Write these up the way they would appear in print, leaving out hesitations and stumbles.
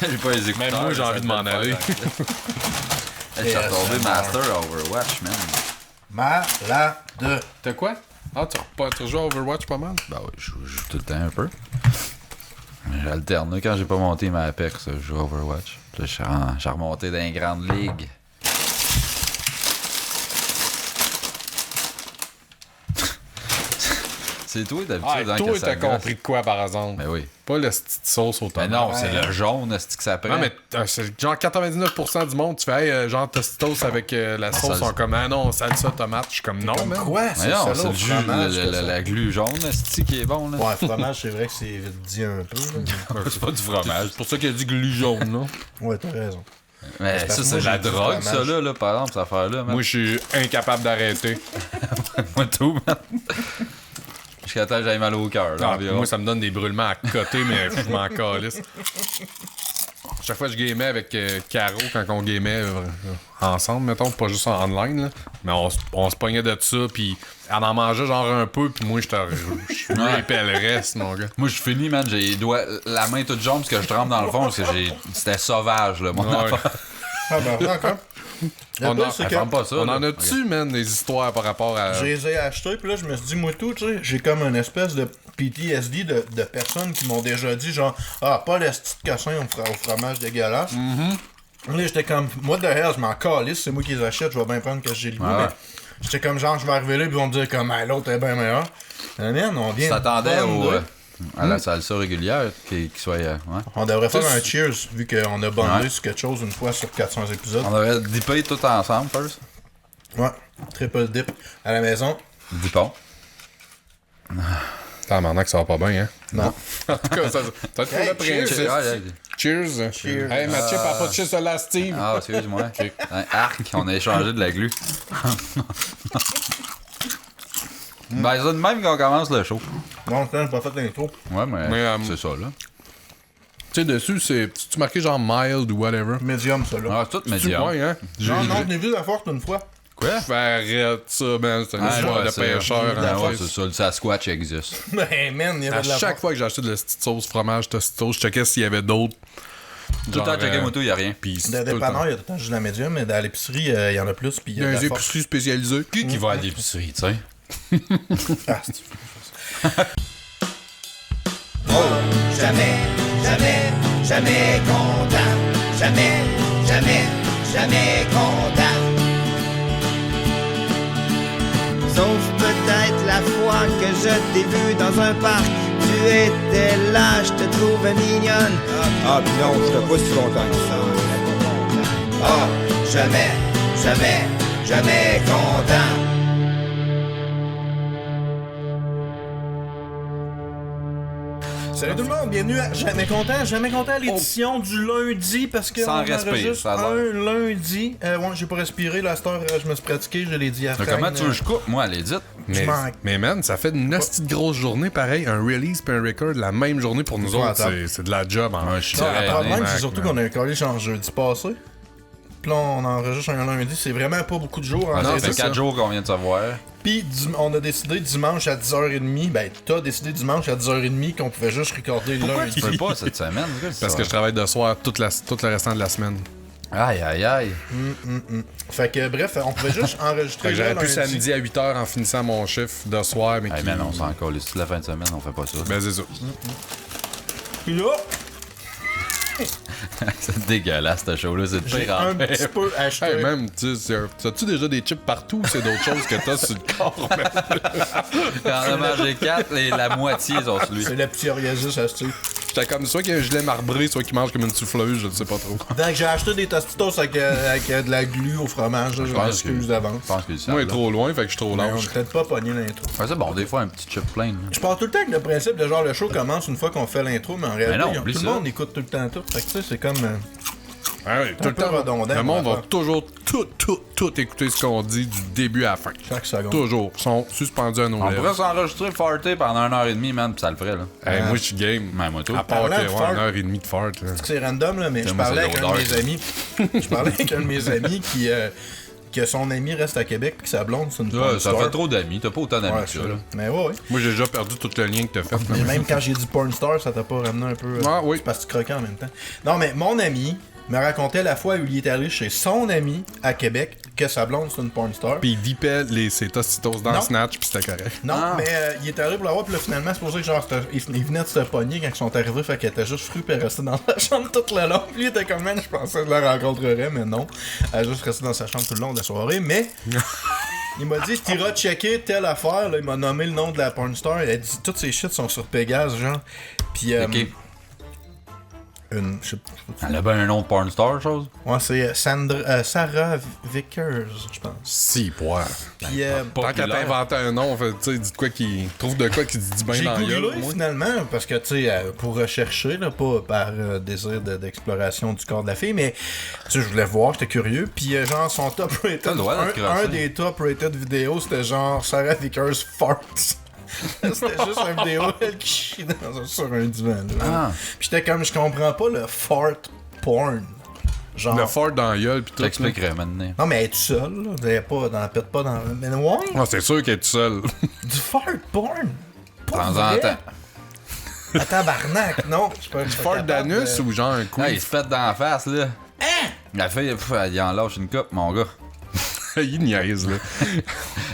J'ai pas les écouteurs. Même moi, j'ai envie de m'en aller. Je suis retombé Master Overwatch, man. Malade. T'as quoi? Ah, tu rejoues à Overwatch pas mal? Ben oui, je joue tout le temps un peu. J'ai alterné quand j'ai pas monté ma Apex, je joue à Overwatch. Puis là, j'ai remonté dans les grandes ligues. C'est toi d'habitude. Ah, toi, t'as compris de quoi, par exemple? Ben oui. Pas le petite sauce au Mais tomate. non, c'est le jaune, c'est que ça prend. Non, mais c'est genre 99% du monde, tu fais hey, genre Tostitos avec la sauce, sont comme ah non, salsa tomate. Je suis comme non, man. Quoi? Mais non, c'est ça, le jus, fromage, la glu jaune, qui est bon, là. Ouais, fromage, c'est vrai que c'est vite dit un peu. Là. C'est pas du fromage. C'est pour ça qu'il a dit glu jaune, là. Ouais, t'as raison. Mais parce ça, que c'est moi, de la j'ai du drogue, ça, fromage. là, par exemple, cette affaire-là, man. Moi, je suis incapable d'arrêter. Moi, tout, man. Jusqu'à temps que j'aille mal au cœur, là, Ah, environ. moi, ça me donne des brûlements à côté, mais je m'en calisse. Chaque fois que je gamais avec Caro, quand on gamait ensemble, mettons, pas juste en online, là, mais on se pognait de ça, puis elle en mangeait genre un peu, puis moi, je ripais le reste, mon gars. Moi, je finis, man, j'ai les doigts, la main toute jaune parce que je trempe dans le fond, parce que c'était sauvage, là, mon Ouais. affaire. Ah, ben, encore. On Le pire, c'est que Ferme pas ça, On là. en a-tu, man, des histoires par rapport à... je les ai achetés, puis là, je me suis dit, moi, tout, tu sais, j'ai comme une espèce de PTSD de personnes qui m'ont déjà dit, genre, ah, pas les petites cassins au fromage dégueulasse. Là, j'étais comme, moi, derrière, je m'en calisse, c'est moi qui les achète, je vais bien prendre que j'ai le goût, Ouais. mais j'étais comme, genre, je vais arriver là, puis ils vont me dire, comme, ah, l'autre est bien meilleur. Man, on Tu vient. t'attendais bonne, à la salsa régulière qui soit... ouais. On devrait faire Ça, un cheers, vu qu'on a bondé Ouais. sur quelque chose une fois sur 400 épisodes. On aurait dippé tout ensemble, first. Ouais, triple dip à la maison. Dippon. T'as maintenant que ça va pas bien, hein? Non. En tout cas, ça t'as trouvé Hey, le principe. Cheers. Cheers. Hey, Mathieu, parle pas de chips là, Steve. Ah, excuse-moi. Un arc, on a échangé de la glu. Ben, c'est de même qu'on commence le show. Non, j'ai pas fait l'intro. Ouais, mais Mais, c'est ça, là. Tu sais, dessus, tu marqué genre mild ou whatever. Medium, ça, là. Ah, c'est tout Tu médium. ouais, hein? Non, non, je l'ai vu la forte une fois. Quoi? Arrête ça, man. C'est une Ah, histoire ouais, de c'est- pêcheur. Ah, en ouais, fait. c'est ça, le Sasquatch existe. Ben, man, il y avait À de la chaque forte. fois que j'achetais de la petite sauce fromage Tostitos, je checkais s'il y avait d'autres. Tout le temps, checker moto, y'a rien. Puis Dans c'est les tout le temps. dépanneurs, il y a tout le temps juste la médium, mais dans l'épicerie, il y en a plus, puis il Il y a de un la forte. épicerie spécialisé. Qui va à l'épicerie, tu sais? Ah, c'est- Jamais, jamais, jamais content. Jamais, jamais, jamais content. Sauf peut-être la fois que je t'ai vu dans un parc. Tu étais là, je te trouvais mignonne. Ah, puis non, je te pas si longtemps que ça. Oh, jamais, jamais, jamais content. Salut tout le monde, bienvenue à Jamais content, l'édition du lundi, parce que Sans on respire, enregistre ça a l'air. un lundi. Ouais, j'ai pas respiré, la star, je me suis pratiqué, je l'ai dit à Mais comment tu veux que je coupe? Moi, elle est dite. Mais man, ça fait une nasty de grosse journée, pareil. Un release puis un record la même journée pour nous Ouais, autres. attends. C'est de la job en Ouais, je suis Le très problème, honnête, c'est surtout man. qu'on a un collège en jeudi passé. Puis là, on enregistre un lundi, c'est vraiment pas beaucoup de jours. En Ah, ça réalité. fait 4 jours qu'on vient de savoir. Puis on a décidé dimanche à 10h30, ben t'as décidé dimanche à 10h30 qu'on pouvait juste recorder le Pourquoi lundi. tu peux pas cette semaine? Parce que je travaille de soir tout le restant de la semaine. Aïe, aïe, aïe. Fait que bref, on pouvait juste enregistrer Fait que j'aurais le pu lundi. samedi à 8h en finissant mon chiffre de soir, mais Hey, qui... man, on s'en colle. Toute la fin de semaine, on fait pas ça. Ben c'est ça. Puis là, C'est dégueulasse, ce show-là. C'est de j'ai pire en un pire. petit peu acheté. Hey, même, tu sais, as-tu déjà des chips partout ou c'est d'autres choses que t'as sur le corps? man? Quand on a mangé 4, la moitié sont sur lui. C'est le psoriasis acheté. J'étais comme soit qu'il y a un gilet marbré, soit qu'il mange comme une souffleuse, je ne sais pas trop. Donc j'ai acheté des tostitos avec de la glu au fromage, là, je pense m'excuse que- d'avance. Je pense que c'est Moi, il est ça. trop loin, fait que je suis trop Mais on a lâche. peut-être pas pogné l'intro. Ouais, c'est bon, des fois, un petit chip plein. là. Je pars tout le temps avec le principe de genre le show commence une fois qu'on fait l'intro, mais en réalité, non, tout oublie le ça. monde écoute tout le temps tout. Fait que tu sais, c'est comme. Ouais, tout un peu redondant, le monde mon va affaire. toujours tout écouter ce qu'on dit du début à la fin. Chaque seconde. Toujours. Ils sont suspendus à nos On lèvres. pourrait s'enregistrer farter pendant 1h30, man, pis ça le ferait, là. Hey, moi, je suis game. Même moi, tout. À part Parlant que, de ouais, fart. 1h30 de fart. Là. C'est random, là, mais je moi, parlais c'est avec un de l'odeur. mes amis. Je parlais avec un de mes amis que son ami reste à Québec, puis que sa blonde, c'est une porn Ça star. fait trop d'amis, t'as pas autant d'amis Ouais, que ça, c'est là. ça. Mais ouais. Moi, j'ai déjà perdu tout le lien que t'as fait. Mais même quand j'ai dit porn star, ça t'a pas ramené un peu. Ah, oui. C'est parce que tu croquais en même temps. Non, mais mon ami me racontait la fois où il est allé chez son ami à Québec, que sa blonde, c'est une porn star. Puis il vipait ses tostitos dans Non. Snatch, puis c'était correct. Non, mais il est arrivé pour l'avoir, puis là, finalement, c'est pour ça que genre, il venait de se pogner quand ils sont arrivés, fait qu'elle était juste frue, puis elle restait dans sa chambre toute la long. Puis il était comme, man, je pensais que je la rencontrerais, mais non. Elle a juste resté dans sa chambre tout le long de la soirée, mais. Il m'a dit, t'iras checker telle affaire, là, il m'a nommé le nom de la porn star, il a dit, toutes ces shit sont sur Pégase, genre. Puis, Ok. je sais pas. Elle a bien un nom de porn star, chose. Ouais, c'est Sarah Vickers, je pense. Si, poire. Puis, Tant qu'à t'inventer un nom, fait, tu sais, dis de quoi qui. Trouve de quoi qui se dit bien j'ai dans la gueule. googlé moi. finalement, parce que, tu sais, pour rechercher, là, pas par désir d'exploration du corps de la fille, mais, tu sais, je voulais voir, j'étais curieux. Puis, genre, son top rated, T'as le droit d'être un crossé. des top rated vidéos, c'était genre Sarah Vickers farts. C'était juste une vidéo, elle qui chie sur un divan. Là. Ah. Puis j'étais comme, je comprends pas le fart porn. Genre. Le fort dans la gueule, puis tout. là. J'expliquerai maintenant. Non, mais elle est toute seule, là. Elle est pas dans, pète pas dans. Mais ouais, Ah, c'est sûr qu'elle est toute seule. du fart porn. De Pas temps en vrai. temps. À tabarnak, non. Je suis pas Fort capable d'anus de- ou genre un coup? Ah, il se pète dans la face, là. La fille, elle y en lâche une coupe, mon gars. Il niaise, là.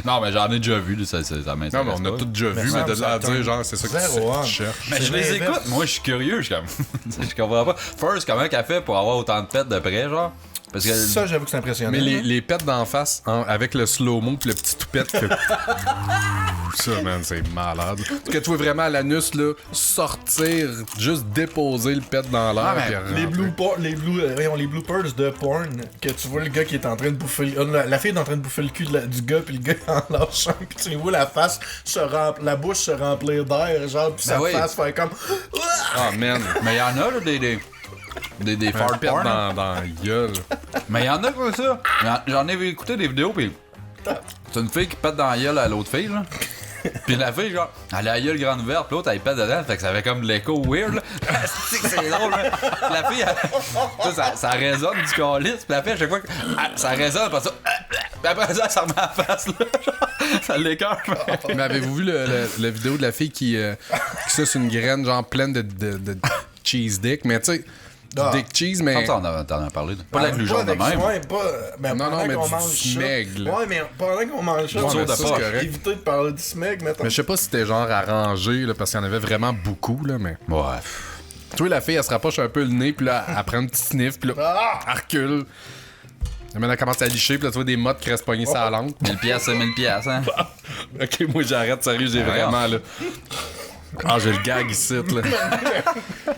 Non, mais j'en ai déjà vu, là, ça m'intéresse. Non, mais on a pas. tout déjà vu, ça mais de me là à semble dire, genre, c'est ça que zéro tu on. cherches. Mais C'est je les l'inverse. écoute, moi je suis curieux, je suis comme. Je comprends pas. First, comment qu'elle fait pour avoir autant de pets de près, genre? Parce que. Ça, j'avoue que c'est impressionnant. Mais les pets d'en face, avec le slow-mo pis le petit toupette que... Ça, man, c'est malade. Que tu vois vraiment l'anus, là, sortir, juste déposer le pet dans l'air. Ah, mais puis Les, rentrer. les bloopers de porn, que tu vois le gars qui est en train de bouffer. La fille est en train de bouffer le cul du gars, puis le gars en lâche un, puis tu vois la face la bouche se remplir d'air, genre, puis sa oui. face faire comme. Ah, man. Mais il y en a, là, des Un fart pet porn. dans la gueule. Mais il y en a comme ça. J'en ai écouté des vidéos, pis c'est une fille qui pète dans la gueule à l'autre fille, là. Pis la fille, genre, elle a la gueule grande ouverte, pis l'autre, elle pète dedans, fait que ça fait comme de l'écho weird, là. C'est drôle, là. La fille, ça résonne du calice, pis la fille, à chaque fois que ça résonne, après ça, pis après ça, ça remet à la face, là. Genre, ça l'écœure. Mais avez-vous vu la vidéo de la fille qui suce une graine, genre, pleine de cheese dick? Mais tu sais, Ah. dick cheese, mais... Comme ça, t'en as parlé. Pas avec le genre de avec- même. Ouais, pas. Ben, Non, pendant non, mais qu'on du mange smeg, ça. là. Ouais, mais pendant qu'on mange ça, Ouais, on mais va ça, c'est correct. éviter de parler du smeg, mettons. Mais je sais pas si c'était genre arrangé, là, parce qu'il y en avait vraiment beaucoup, là, mais... Ouais. Tu vois, la fille, elle se rapproche un peu le nez, puis là, elle prend un petit sniff, puis là, elle recule. Mais elle commence à licher, puis là, tu vois des mottes qui restent poignées sur la langue. 1000 piastres, c'est 1000 piastres, hein. Ok, moi, j'arrête, sérieux, j'ai vraiment, là... Ah, j'ai le gag ici, là.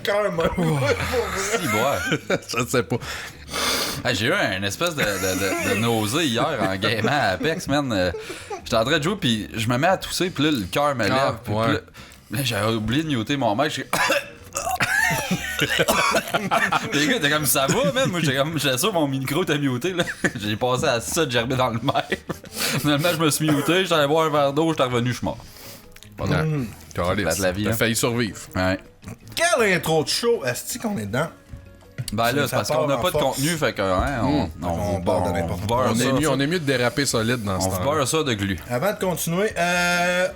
Carrément. Si, ouais. Je sais pas. Hey, j'ai eu une espèce de nausée hier en gamant à Apex, man. J'étais en train de jouer, puis je me mets à tousser, puis là, le cœur me lève. Ah, puis ouais. là, j'avais oublié de muter mon mec. Les gars, t'es comme ça va, man. Moi, j'étais sûr mon micro était muté, là. J'ai passé à ça de gerber dans le mer. Finalement, je me suis muté, j'étais allé boire un verre d'eau, j'étais revenu, je suis mort. Pas grave. Calice, de la vie, t'as hein. failli survivre. Ouais. Quelle intro de show, est-ce qu'on est dedans? Ben là, c'est Ça parce part qu'on a en pas de force. contenu, fait que, hein, on On barre de n'importe quoi. beurre On ça. est mieux de déraper solide dans ce On temps-là. beurre ça de glu. Avant de continuer,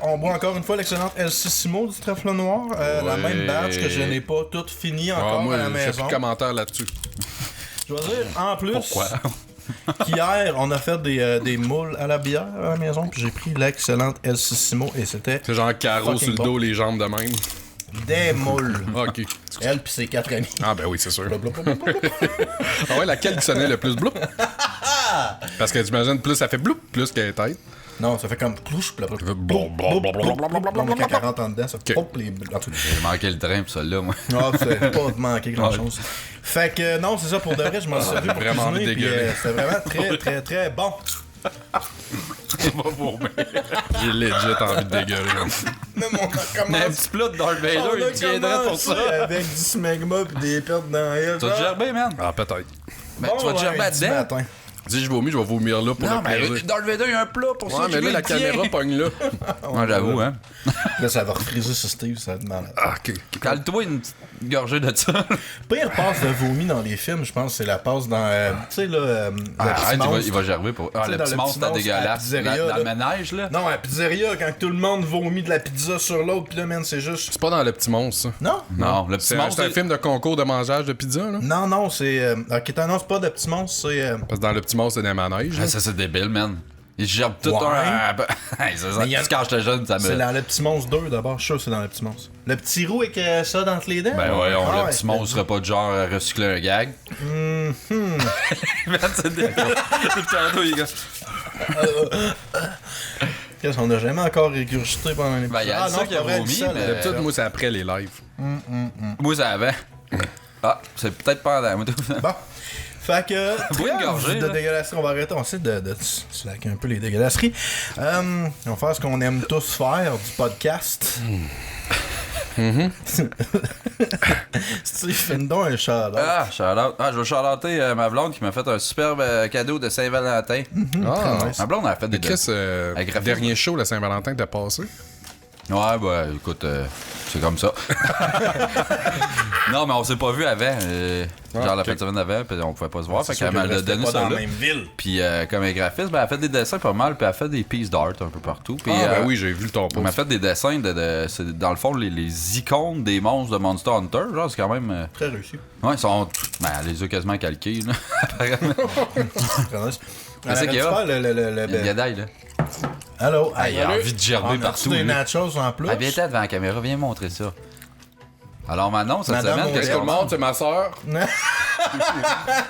on boit encore une fois l'excellente Elsissimo du Trèfle Noir. La Ouais. même batch que je n'ai pas toute finie encore Ah, moi, à la j'ai plus maison. de commentaires là-dessus. Je veux dire, en plus, Pourquoi? qu'hier, on a fait des moules à la bière à la maison, puis j'ai pris l'excellente Elsissimo et c'était C'est genre carreau Fucking sur le bon. dos, les jambes de même. des moules. Ah, ok. Elle puis ses 4 amis. Ah, ben oui, c'est sûr. Ah ouais, laquelle qui sonnait le plus bloup? Parce que t'imagines, plus ça fait bloup, plus qu'elle est tête. Non, ça fait comme clouche, puis après. Blou, blou, blou, blou, blou, blou, blou, Quand elle rentre en dedans, ça Ok. pop les. En tout cas. J'ai manqué le train pour celle-là, moi. Ah, c'est pas de manquer grand chose. Fait que non, c'est ça pour de vrai, je m'en suis servi pour vraiment envie de cuisiner, puis dégueuler. c'était vraiment très, très, très bon. J'ai legit envie de dégueuler. Mais on a Mais un commencé. petit plat de Darth Vader, On il a tiendrait pour ça. commencé avec du smegma pis des pertes dans la gueule. Tu vas te gerber, man? Ah, peut-être. Ben, tu vas te gerber lundi dedans? matin. Si je vomis, je vais vomir là pour Non, le mais plaisir. dans le Veda, il y a un plat pour ça. Ouais, mais là, la caméra pogne là. Ouais, j'avoue, hein. Là, ça va refriser sur Steve, ça va être malade. Ah, ok. Cale-toi une petite gorgée de ça. Pire passe de vomi dans les films, je pense, c'est la passe dans. Tu sais, là. le Arrête, petit il va gerber pour. Ah, Tu sais, le dans petit le monstre, petit c'était monstre à la dégueulasse. pizzeria, Dans le là. ménage, là. Non, à la pizzeria, quand tout le monde vomit de la pizza sur l'autre, pis là, man, c'est juste. C'est pas dans le petit monstre, ça. Non? Non, le petit C'est monstre. un film de concours de mangeage de pizza, là. Non, c'est. Ok, t'annonces pas de petit monstre, c'est. Parce que dans le petit monstre, c'est des manèges. Ah, là. ça, c'est débile, man. Il gerbe tout Ouais. Hey, c'est ça. Mais il y a- Quand j'étais jeune, ça me. C'est dans le petit monstre 2 d'abord, je suis sûr que c'est dans le petit monstre. Le petit roux avec ça dans les dents? Ben voyons, Ah le ouais, petit monstre serait pas de genre à recycler un gag. Man, c'est débile. Depuis tantôt, les gars. Qu'est-ce qu'on a jamais encore régurgité pendant les Ben, il y a ça qui a vomi, mais- D'habitude, moi, c'est après les lives. Moi, ça avait. Ah, c'est peut-être pas dans. Bon. Fait que, Bois une gorgée, de là. dégueulasserie, on va arrêter, on essaie de slacker un peu les dégueulasseries. On va faire ce qu'on aime tous faire, du podcast. Steve, fais donc un shout-out. Ah, shout-out. Ah, je vais shout-outer ma blonde qui m'a fait un superbe cadeau de Saint-Valentin. Ah, nice. Ma blonde a fait des. Chris, Avec graphisme. dernier show, la Saint-Valentin, t'as passé? Ouais, bah écoute, c'est comme ça. Non, mais on s'est pas vu avant. Genre la fin de semaine avant, puis on pouvait pas se voir. Fait qu'elle m'a donné pas ça dans là. la même ville. Puis comme un graphiste, ben, elle a fait des dessins pas mal, puis elle a fait des pieces d'art un peu partout. Puis, Ah, ben oui, j'ai vu ton on m'a post. fait des dessins c'est dans le fond les icônes des monstres de Monster Hunter. Genre, c'est quand même. Très réussi. Ouais, ils sont. Ben, elle les a quasiment calqués, là. Apparemment. Très nice. Mais c'est qu'il y a. Faire le Il y a Gadaï, là. Allô? Ah, il a envie de gerber On partout. a des lui. nachos en plus? Ah, viens devant la caméra, viens montrer ça. Alors maintenant, cette Madame semaine, qu'est-ce Montréal. qu'on mange? c'est ma soeur.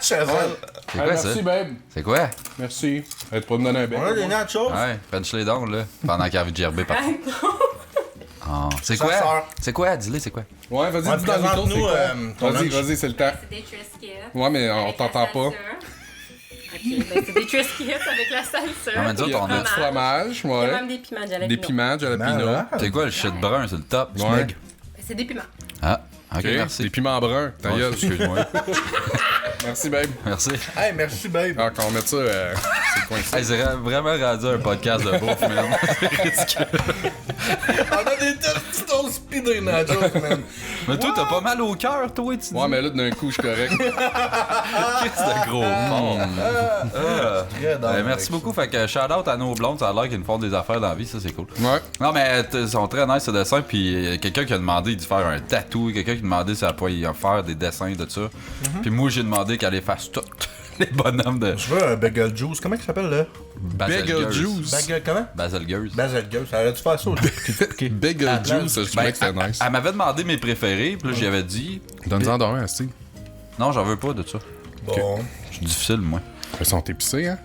Chazelle. C'est quoi ça? babe. C'est quoi? Merci. Elle pas me donner un bec. On a des nachos? Ouais, French les dons, là. Pendant qu'il a envie de gerber partout. Ah, c'est Sa quoi? sœur. C'est quoi? Dis-le, c'est quoi? Ouais, vas-y, Ouais, dis dans le micro, c'est présente-nous, quoi? ton Vas-y, lunch. vas-y, c'est le temps. C'est des Triscuits. Ouais, mais on avec t'entend la pas. salsa. Ok, ben c'est des Triscuits avec la salsa. Ah, mais nous autres, Il y a on a du fromage, Il y a ouais. même des piments de jalapeno. Des piments, jalapeno. Malade. C'est quoi le shit brun? C'est le top. Ouais. Smeg. C'est des piments. Ah, ok, Ok, merci. Des piments bruns. Ta Ouais, gueule. excuse-moi. Merci, babe. Merci. Hey, merci, babe. Ah, quand on met ça, c'est coincé. Hey, c'est vraiment rendu un podcast de bouffe, man. C'est ridicule. On a des petits speed des nachos, man. Mais toi, t'as pas mal au cœur, toi, tu dis. Ouais, mais là, d'un coup, je suis correct. Qu'est-ce de gros porc. Très dans Merci beaucoup. Fait que shout out à nos blondes, ça a l'air qu'ils nous font des affaires dans la vie, ça c'est cool. Ouais. Non, mais ils sont très nice, ce dessin. Puis quelqu'un qui a demandé de faire un tatou, quelqu'un qui a demandé si elle pouvait faire des dessins de ça. Puis moi, j'ai demandé qu'elle les fasse toutes les bonhommes de Je veux un bagel juice. Comment il s'appelle, là? Bagel juice. Bagel, comment? Baselgeuse. Bagel juice. Ça aurait dû faire ça. Ok. Bagel juice, je trouvais que c'était nice. Elle m'avait demandé mes préférés, puis là, j'y avais dit. Donne-en d'un, Steve. Non, j'en veux pas de ça. Bon. Je suis difficile, moi. Ils sont épicés, hein?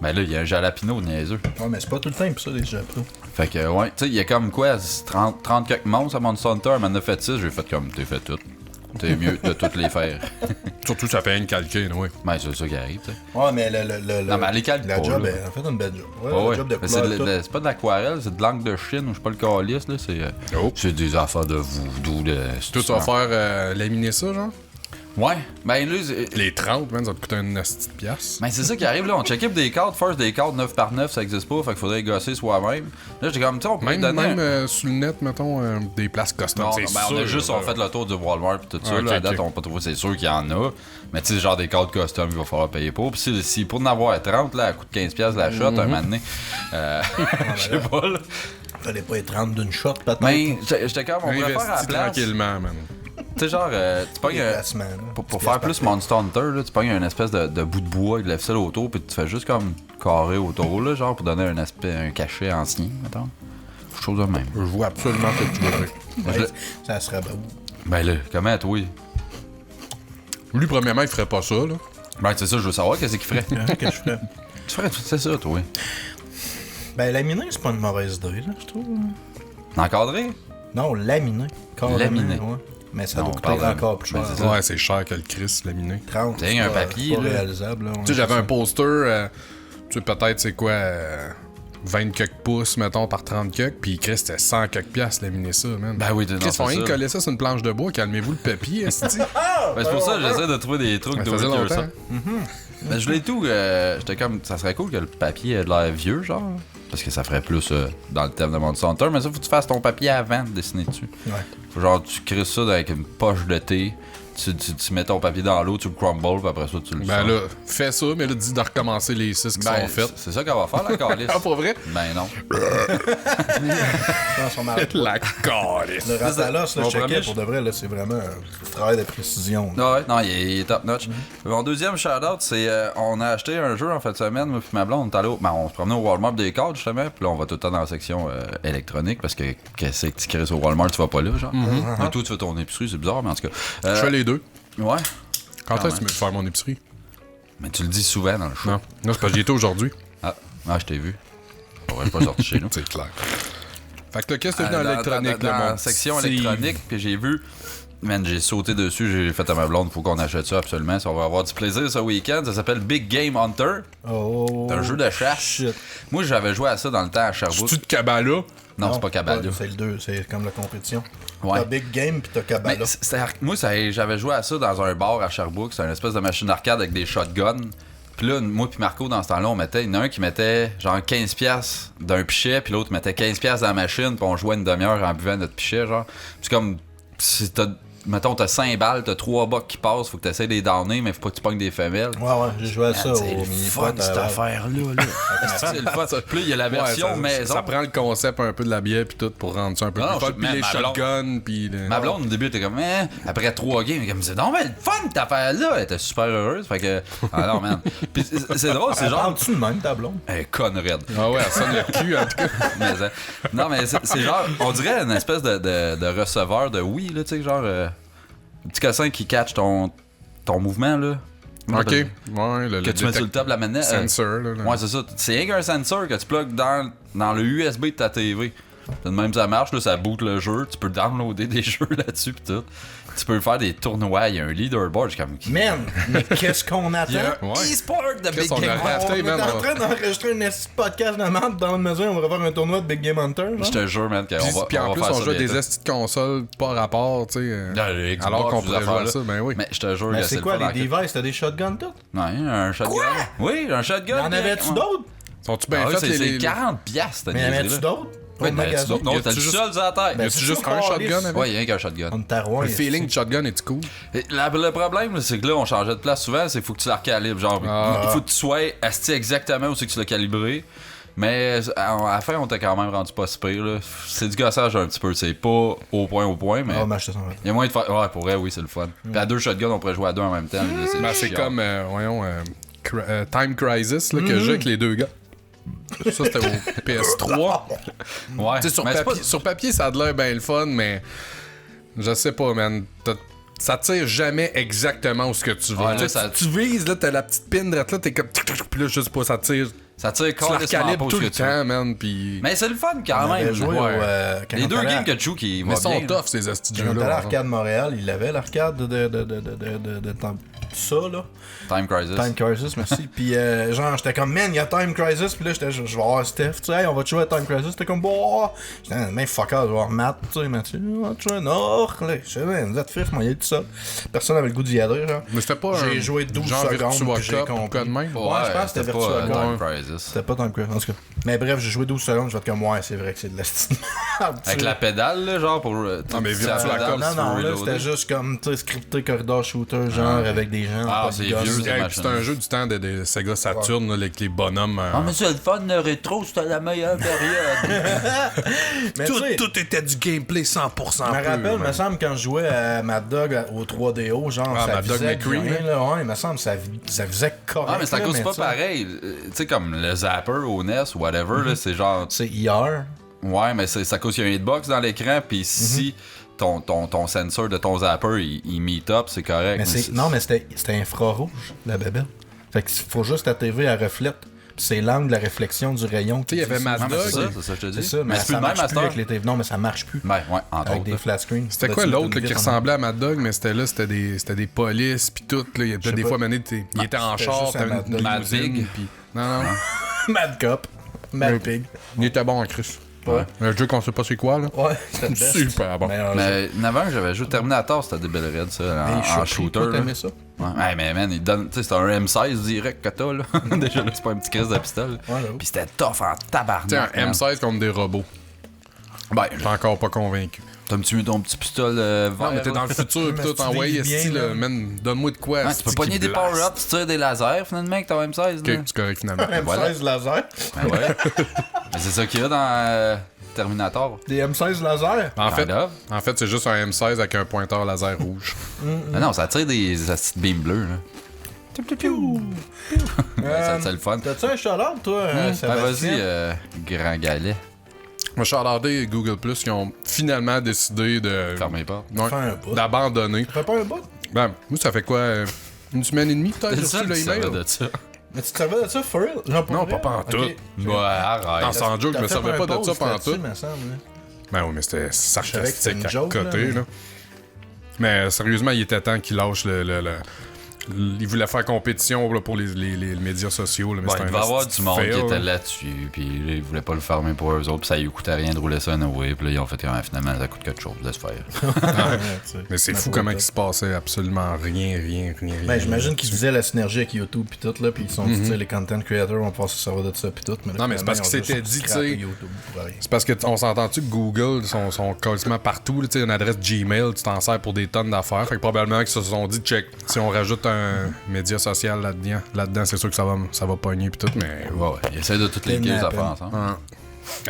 Ben là, il y a un jalapeno niaiseux. Ouais, mais c'est pas tout le temps, pis ça, les Japon. Fait que, ouais, tu sais, il y a comme quoi, 30 quelques monstres à Monster Hunter, elle m'en a fait 6, j'ai fait comme, t'es fait tout. T'es mieux de toutes les faire. Surtout, ça fait une calquée, ouais. Ben, c'est ça qui arrive, tu sais. Ouais, mais Non, mais elle les calque la pas, job, là. elle a fait une belle job. Ouais, Ouais, la ouais. job de Mais c'est couleur, c'est pas de l'aquarelle, c'est de l'encre de Chine, ou je sais pas le calice, là. Oh. C'est des affaires de voodoo, de. Toi, tu vas faire laminer ça, genre? Ouais. Ben, là, Les 30, man, ça va te coûter une petite pièce. ben, c'est ça qui arrive, là. On checkait pour des cartes. First, des cartes 9 par 9, ça existe pas, fait qu'il faudrait gosser soi-même. Là, j'étais comme, tu sais, on pourrait Même, donner. même sur le net, mettons, des places custom. Non, c'est ben, on a sûr, juste là. fait le tour du Walmart pis tout ça. Ok, Là, à date, ok. on n'a pas trouvé, c'est sûr qu'il y en a. Mais tu sais, genre des cartes custom, il va falloir payer pour. Pis si pour en avoir 30, là, à coût de 15$ la shot, un moment donné. Je sais pas, là. Fallait pas être 30 d'une shot, peut-être. Mais j'étais comme, on pourrait faire à la Investis place. Tu tranquillement, man. sais, genre, tu pognes un. Placement, là. Pour faire plus Monster Hunter, là, tu pognes une espèce de bout de bois avec de la ficelle autour, puis tu fais juste comme carré autour, là, genre, pour donner un cachet ancien, mettons. Chose de même. Je vois absolument ce que tu veux dire. Ouais, ça serait beau. Ben là, comment, toi? Lui, premièrement, il ferait pas ça, là. Ben, c'est ça, je veux savoir, qu'est-ce qu'il ferait? Qu'est-ce que je ferais? Tu ferais tout ça, toi? Ben, laminer, c'est pas une mauvaise idée, là, je trouve. Encadré? Non, laminer. Carrément, Laminer. ouais. Mais ça Non, doit on coûter parle encore plus ben, cher. c'est ça. Ouais, c'est cher que le Chris laminé. 30. Tiens, c'est un pas- papier, c'est pas là. réalisable, là. Tu sais, j'avais un poster, tu sais, peut-être, c'est quoi, 20 quelques pouces, mettons, par 30 quelques, puis Chris, c'était 100 quelques piastres laminer ça, man. Ben oui, non, Chris, c'est font rien ça. que coller ça sur une planche de bois, calmez-vous le papier, esti. Ben, c'est pour ça que j'essaie de trouver des trucs Ça de faisait longtemps. Mais je l'ai tout. J'étais comme, ça serait cool que le papier ait de l'air vieux, genre. Parce que ça ferait plus dans le thème de Monster Hunter. Mais ça, faut que tu fasses ton papier avant de dessiner dessus. Ouais. Faut genre, tu crisses ça avec une poche de thé. Tu mets ton papier dans l'eau, tu le crumbles, puis après ça, tu le Ben sors. là, fais ça, mais là, dis de recommencer les 6 qui sont faites. C'est ça qu'on va faire, la calice. Ah, pour vrai? Ben non. Je pense qu'on m'arrête pas. La calice. Le Ratalos, là, Mon je checkais, premier- pour de vrai, là, c'est vraiment un travail de précision. là. Ah ouais, non, il est top notch. Mon deuxième shout-out, c'est on a acheté un jeu en fin de semaine, moi puis ma blonde, on est allé on se promenait au Walmart des cadres, justement, puis là, on va tout le temps dans la section électronique, parce que qu'est-ce que tu crées au Walmart, tu vas pas là, genre. Mais toi, tu fais ton épicerie, c'est bizarre, mais en tout cas. Je fais les deux. Ouais. Quand Quand est-ce que tu veux faire mon épicerie? Mais tu le dis souvent dans le show. Non. Non, c'est parce que j'y étais aujourd'hui. Ah, je t'ai vu. On va pas sortir chez nous. C'est clair. Fait que là, qu'est-ce que tu as vu dans l'électronique, dans là, la mon section petit- électronique, puis j'ai vu. Man, j'ai sauté dessus, j'ai fait à ma blonde, faut qu'on achète ça absolument, si on va avoir du plaisir ce week-end. Ça s'appelle Big Game Hunter. Oh. C'est un jeu de chasse. Shit. Moi, j'avais joué à ça dans le temps à Sherbrooke. C'est-tu de Cabala? Non, c'est pas Caballo. C'est le 2, c'est comme la compétition. Ouais. T'as Big Game pis t'as Mais Cabala. moi, j'avais joué à ça dans un bar à Sherbrooke. C'est une espèce de machine d'arcade avec des shotguns. Puis là, moi puis Marco, dans ce temps-là, il y en a un qui mettait genre 15$ d'un pichet, puis l'autre mettait 15$ dans la machine, puis on jouait une demi-heure en buvant notre pichet, genre. Puis c'est comme, mettons, t'as 5 balles, t'as 3 bucks qui passent, faut que t'essaies de les downer, mais faut pas que tu pognes des femelles. Ouais, j'ai joué à ça Man, c'est au le fun, mini-pot. cette affaire-là. Là. C'est le fun. Puis là, il y a la version Ouais, maison. Ça prend le concept un peu de la bière puis tout pour rendre ça un peu Non, plus non, fun. je- Puis man, les ma blonde- shotguns, puis... Ma blonde, au début, était comme, après 3 games, elle me disait, non, mais le fun, cette affaire-là, elle était super heureuse. Fait que, ah non, man. Puis c'est drôle, c'est genre. Parles-tu de même, ta blonde? Elle est conne raide. Ah ouais, elle sonne le cul, en tout cas. Mais, non, mais c'est genre, on dirait une espèce de receveur de Wii, là, tu sais, genre, un petit cassin qui catch ton mouvement, là. OK. Ouais, Que tu mets sur le top de la manette. sensor, là. Ouais, c'est ça. C'est rien qu'un sensor que tu plugues dans le USB de ta TV. De même, ça marche, là, ça boot le jeu. Tu peux downloader des jeux là-dessus pis tout. Tu peux faire des tournois. Il y a un leaderboard. Je suis comme. Man, mais qu'est-ce qu'on attend? Il y a un Ouais. e-sport de Big Qu'est-ce qu'on Game a Hunter. On est man, en train d'enregistrer un esti podcast de merde dans la maison. On va refaire un tournoi de Big Game Hunter. Je genre. te jure, man, qu'on va, Puis en plus, faire on ça joue à des bientôt. estis de consoles pas rapport, tu sais. Là, les Xbox, alors qu'on ces pourrait jouer à affaires-là. ça, ben oui. Mais je te jure, Mais que c'est quoi le fun les en- devices? T'as des shotguns tout? Ouais, un shotgun. Oui, un shotgun. En avais-tu Ouais. d'autres? Sont-tu bien Ah oui, faits, c'est les... 40 piastres, cette Mais en avais-tu niaiserie-là. d'autres? Pour Ouais, le t'avais-tu magasin? d'autres? Non, Y a-tu t'as le juste- seul sur la terre. Ben, Y a-tu c'est juste sûr un qu'on shotgun lisse. avec? Ouais, il y a rien qu'un shotgun. On tarouin. Le feeling de shotgun est-tu cool? Et le problème, là, c'est que là, on changeait de place souvent, c'est qu'il faut que tu la recalibres. Genre, il faut que tu sois assis exactement où c'est que tu l'as calibré. Mais à la fin, on t'a quand même rendu pas si pire. Là. C'est du gossage un petit peu. C'est pas au point, mais Ah, mais acheter ça. il y a moyen de faire. Ouais, pour vrai, oui, c'est le fun. Puis à 2 shotguns, on pourrait jouer à 2 en même temps. Là, Ben, c'est chiant. comme, voyons, Time Crisis, là, que j'ai avec les deux gars. Ça, c'était au PS3. Ouais. Tu sais, Mais c'est sur papier, ça a de l'air bien le fun, mais je sais pas, man. Ça tire jamais exactement où ce que tu veux. Ouais, là, Tu sais, ça- tu vises, là, t'as la petite pin drette là, t'es comme... Puis là, je sais pas, ça tire... Ça tire Tu la carrément recalibres pas tout ce le que tu veux. temps, man, puis... Mais c'est le fun quand On même. avait joué Ouais. quand Les on 2 allait games à- que tu joues qui Mais vont sont bien. tough, ces astuces Quand on allait à jeux-là. l'Arcade Montréal, il avait l'arcade de ça, là. Time Crisis. Time Crisis, merci. Puis genre, j'étais comme, man, il y a Time Crisis. Puis là, je vais voir Steph, tu sais, hey, on va jouer à Time Crisis. J'étais comme, bon, j'étais, même fuck out, je vais voir Matt, tu sais, Mathieu, on va jouer, non, là, je sais, man, vous êtes fif, moi, il y a tout ça. Personne n'avait le goût d'y aller, genre. Mais c'était pas J'ai un joué 12 genre secondes, Virtua puis j'ai Cop ou compris. quoi de même. Ouais, je pense que c'était pas Virtua Time Cop. Crisis. C'était pas Time Crisis, en tout cas. Mais bref, j'ai joué 12 secondes, je vais être comme, ouais, c'est vrai que c'est de la style. Avec la pédale, là, genre pour. Non, mais Virtua Cop, Non, là, c'était juste comme, tu sais, scripté corridor shooter, genre, avec des gens. Ah, en c'est polygone. vieux, c'est Hey, machine. puis c'est un jeu du temps de Sega Saturn, là, avec les bonhommes. Ah, mais c'est le fun, le rétro, c'était la meilleure période. Mais tu sais, était du gameplay 100% je me rappelle, il me semble, quand je jouais à Mad Dog au 3DO, genre, Ah, ça Mad Dog visait McCree, bien, là, ouais, il me semble, ça visait correct. Ah, mais c'est à là, cause c'est pas tu sais, pareil. Tu sais, comme le Zapper au NES ou whatever, là, c'est genre. C'est IR. Ouais, mais c'est à cause qu'il y a un hitbox dans l'écran, puis si ton sensor de ton Zapper il meet up, c'est correct. Mais c'est... Non, mais c'était infrarouge, la bébelle. Fait qu'il faut juste ta TV, elle reflète. Puis c'est l'angle de la réflexion du rayon. Tu sais, il y avait Mad Ah, mais c'est Dog. ça, je te dis. C'est ça, mais c'est plus ça le même marche plus master. avec les TV. Non, mais ça marche plus. Ben, ouais, entre Avec autres. des flat screens. C'était Là, quoi tu mets l'autre une là, qui vis en ressemblait à Mad Dog, mais c'était des polices pis tout. Là. Il y avait sais des pas. fois, mané, il était en c'était char, juste un t'avais Mad une Dog. Mad limousine, Pig. pis... Non, non. Mad Cop. Mad Pig. Il était bon en Chris. Ouais. Un jeu qu'on sait pas c'est quoi, là. Ouais, c'était le best. Super bon. Meilleur jeu. Mais avant que j'avais joué Terminator, c'était des belles raids, ça, en shooter. Toi, là. t'aimais ça? Ouais, mais man, il donne. Tu sais, c'est un M16 direct que t'as, là. Déjà, là, c'est pas un petit crise de pistolet. Ouais, là. Puis c'était tough en tabarnak. T'sais, un man. M16 contre des robots. Ben, J'suis encore pas convaincu. t'as-tu mis ton petit pistolet vert? Non, mais t'es dans le futur, pis Mais tout, tu envoyé, vises bien, style, là. man, donne-moi de quoi. Ouais, tu peux pogner des power-ups, tu tires des lasers, finalement, avec ton M16. Ok, là. c'est correct, finalement. M16 voilà. laser. Ben ouais. Mais c'est ça qu'il y a dans Terminator. Des M16 laser. En fait, Kind of. c'est juste un M16 avec un pointeur laser rouge. Ah non, ça tire des petites beams bleues, là. C'est le fun. T'as-tu un shout-out, toi, Ben Sébastien? vas-y, grand galet. Moi, je suis regardé Google Plus qui ont finalement décidé de. Fermez pas. Ouais, Fais un bout. d'abandonner. Ça fait pas un bout? Ben, moi, ça fait quoi? Une semaine et demie, peut-être, j'ai reçu l'email? de ça. Mais tu te servais de ça, for real? Genre, pour Non, vrai? pas pantoute. Ok. Ouais, arrête. Non, sans joke, je me T'as servais fait pas un de ça post pendant là-dessus, tout. me semble, là. Ben oui, mais c'était Je savais que c'était sarcastique une à joke, côté, là, là. Mais sérieusement, il était temps qu'il lâche il voulait faire compétition là, pour les médias sociaux. Là, mais Bon, c'était il un devait y avoir esti du monde fail, qui était là. là-dessus, puis là, ils voulaient pas le fermer pour eux autres, puis ça lui coûtait rien de rouler ça anyway, puis là, ils ont fait finalement, ça coûte quelque chose de se faire. Mais c'est fou comment il se passait absolument rien. Ben, j'imagine qu'ils disaient la synergie avec YouTube pis tout, là, pis ils sont dit, tu sais, les content creators vont pouvoir se servir de ça pis tout. Mais là, Non, mais c'est parce finalement, qu'il ils ont s'était juste dit, scrappé tu sais, YouTube pour rien. C'est parce que on s'entend-tu que Google sont quasiment partout. Tu sais, une adresse Gmail, tu t'en sers pour des tonnes d'affaires. Fait que probablement qu'ils se sont dit, check, si on rajoute un média social là-dedans, c'est sûr que ça va pogner pis tout, mais. Ouais, ils essaient de toutes les Kidnapping. affaires ensemble.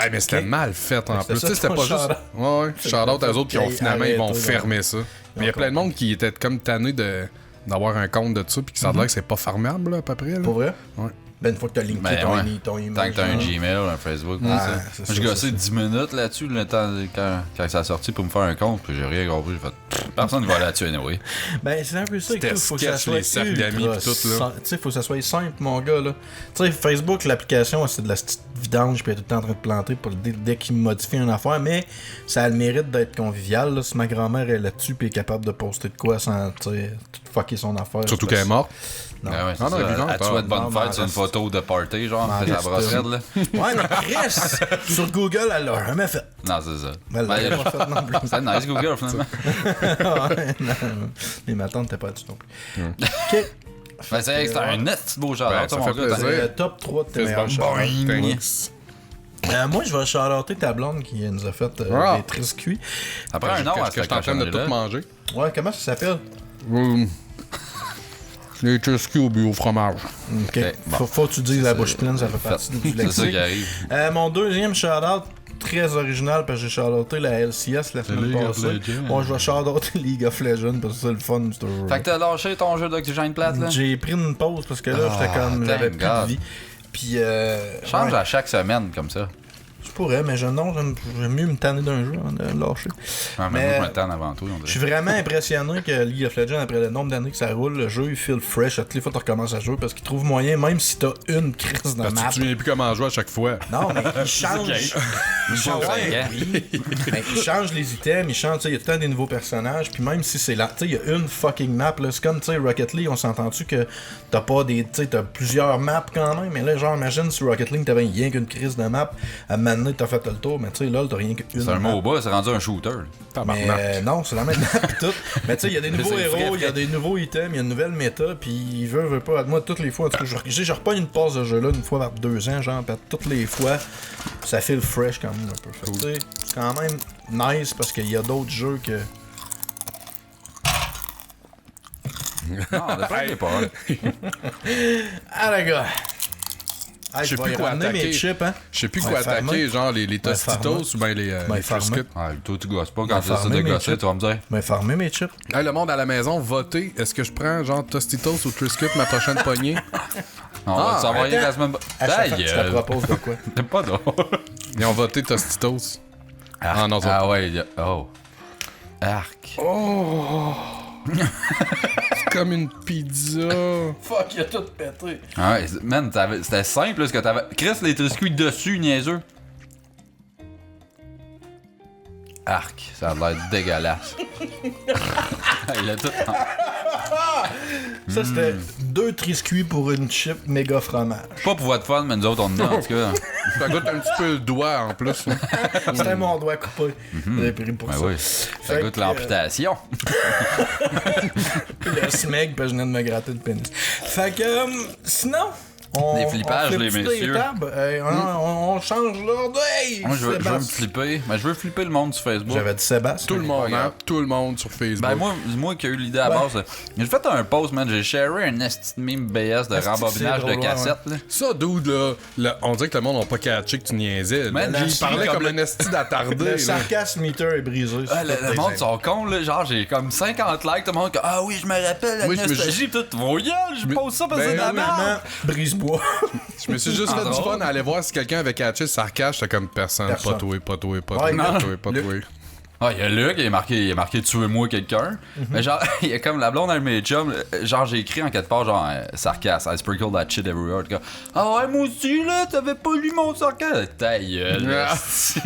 Hey, mais c'était mal fait en C'était plus. ça, Tu sais, c'était ton pas juste. shout-out. Ouais, shout-out à eux autres qui ont Ok, finalement, ils vont arrête, fermer ça. Mais il y a plein de monde qui était comme tanné d'avoir un compte de ça, puis qui ça a l'air que c'est pas farmable, là, à peu près. Là. Pour vrai? Ouais. Ben, une fois que t'as linké Ben, ton, ouais. ton email. Tant que t'as un genre. Gmail, un Facebook, Ah, ça. c'est Moi, ça, j'ai gossé c'est 10 minutes là-dessus, le temps quand ça a sorti pour me faire un compte, puis j'ai rien compris. J'ai fait, personne ne va là-dessus anyway. Ben, c'est un peu ça C'était qu'il faut que ça sketch, soit les cercles d'amis ultra pis tout, là. Tu sais, faut que ça soit simple, mon gars, là. Tu sais, Facebook, l'application, c'est de la petite vidange, puis elle est tout le temps en train de planter pour dès qu'il modifie une affaire, mais ça a le mérite d'être convivial, là. Si ma grand-mère est là-dessus, puis est capable de poster de quoi sans, tu sais, tout fucker son affaire. Surtout qu'elle est morte. Non. Ah ouais, c'est Ah non, ça. vivante, Elle te souhaite bonne non, fête mais sur une reste- photo de party, genre, m'en c'est la reste brossette, là. Ouais, mais Chris, sur Google, elle l'a jamais fait. Non, c'est ça. Elle l'a Ben, pas fait non plus. c'est nice, Google, finalement. Ouais, non. Mais ma tante n'était pas là-dessus non plus. Ok. Ben, c'est c'était un net beau genre. Ben, ça fait plaisir. C'est le top 3 de tes meilleurs Facebook. shout-outs. Thanks. Moi, je vais shout-outer ta blonde qui nous a fait Ah. des triscuits. Après un an, Que à je suis en train de tout manger. Ouais, comment ça s'appelle? Les triscuits au bio fromage. Ok. bon. Faut que tu dises la bouche pleine, ça fait partie du C'est ça lexique. qui arrive. Mon deuxième shout-out, très original, parce que j'ai shout-outé la LCS la semaine League of passée. Legends. Moi, je vais shout-outer League of Legends, parce que c'est le fun. c'est toujours- Fait que t'as lâché ton jeu d'oxygène plate, là? J'ai pris une pause, parce que là, Ah, j'étais comme, j'avais thank plus de God. vie. Puis, Change ouais, à chaque semaine, comme ça. je pourrais, mais j'aime mieux me tanner d'un jeu avant de le lâcher. Ah, mais Mais- moi, je me tente avant tout, on Je suis dirait. vraiment impressionné que League of Legends, après le nombre d'années que ça roule, le jeu il feel fresh. À toutes les fois que tu recommences à jouer parce qu'il trouve moyen, même si t'as une crise de Parce que map. tu te souviens plus comment jouer à chaque fois. Non, mais il change. Il change, fois ouais, que oui. Mais il change les items, il change, tu sais, il y a tout le temps des nouveaux personnages, puis même si c'est là, tu sais, il y a une fucking map, là, c'est comme, tu sais, Rocket League, on s'entend-tu que t'as pas des, tu sais, t'as plusieurs maps quand même, mais là, genre, imagine si Rocket League t'avais rien qu'une crise de map, à un moment donné, t'as fait le tour, mais tu sais, là, t'as rien qu'une C'est un map. MOBA, c'est rendu un shooter. Mais non, c'est la même map pis tout. Mais tu sais, il y a des nouveaux c'est héros, vrai, il y a des nouveaux items, il y a une nouvelle méta, puis il veut pas. Moi, toutes les fois, en tout cas, je repogne une pause de jeu là une fois par 2 ans, genre, pis toutes les fois, ça fait le fresh quand même un peu. Fait que, tu sais, c'est quand même nice parce qu'il y a d'autres jeux que. Non, on a pas pas. Ah, les gars! Ah, Je sais vais plus y quoi ramener attaquer. mes chips, hein? Je sais plus Ouais, quoi farmer. attaquer, genre les Tostitos ou bien les farmer. Triscuits. Ah, toi, tu gosses pas quand tu farmer, essaies de mes gosser, chips. tu vas me dire. Mais farmer mes chips. Hey, le monde à la maison, votez. Est-ce que je prends genre Tostitos ou Triscuits ma prochaine poignée? On va te s'envoyer attends. la semaine. À Ta chaque fois que je te gueule. propose de quoi? T'es pas drôle. Ils ont voté Tostitos. Ah non, ça. Ah ouais, oh. Arc. C'est comme une pizza. Fuck, il a tout pété. Ah ouais, man, c'était simple, là, ce que t'avais. Chris, les triscuits dessus, niaiseux. Arc, ça a l'air dégueulasse. Il a tout. Ça, c'était 2 triscuits pour une chip méga fromage. Pas pour votre fun, mais nous autres, on en a, en tout cas. Ça goûte un petit peu le doigt en plus. Là. C'était mon doigt coupé. J'ai pris pour Ben ça. oui. Ça Fait goûte que, l'amputation. Le smeg, puis je venais de me gratter le pénis. Fait que, sinon... Des flippages, les messieurs. On change l'ordre. Hey, Moi, je veux me Sébastien. flipper. Ben, je veux flipper le monde sur Facebook. J'avais dit Sébastien. Tout le monde, hein? Tout le monde sur Facebook. Ben, moi qui ai eu l'idée à base, j'ai fait un post, man. J'ai sharé un esti de meme BS de Esti, rembobinage c'est de drôle, cassettes, là. Ça, dude, là, on dirait que le monde n'a pas catché que tu niaisais. Man, Il j'ai parlait comme comme le- un esti d'attardé. Le là. sarcasme meter est brisé. Ah, le monde sont cons, là. Genre, j'ai comme 50 likes, tout le monde, ah oui, je me rappelle, la Moi, je me nostalgie, pis tout. Voyons, je pose ça parce que c'est de la merde. Maman, brise-bois. Je me suis juste fait du fun à aller voir si quelqu'un avait catché le sarcasme. J'étais comme personne. Personne. Pas toi, pas toi, pas Ouais, toi, non. pas toi, pas Le- toi. Ah, il y a Luc, il est marqué tuez-moi quelqu'un. Mais genre, il y a comme la blonde à mes chums, genre, j'ai écrit en 4 pages, genre, sarcasme, I sprinkle that shit everywhere. En tout cas, ah ouais, moi aussi, là, t'avais pas lu mon sarcasme. Ta gueule, Ah. esti.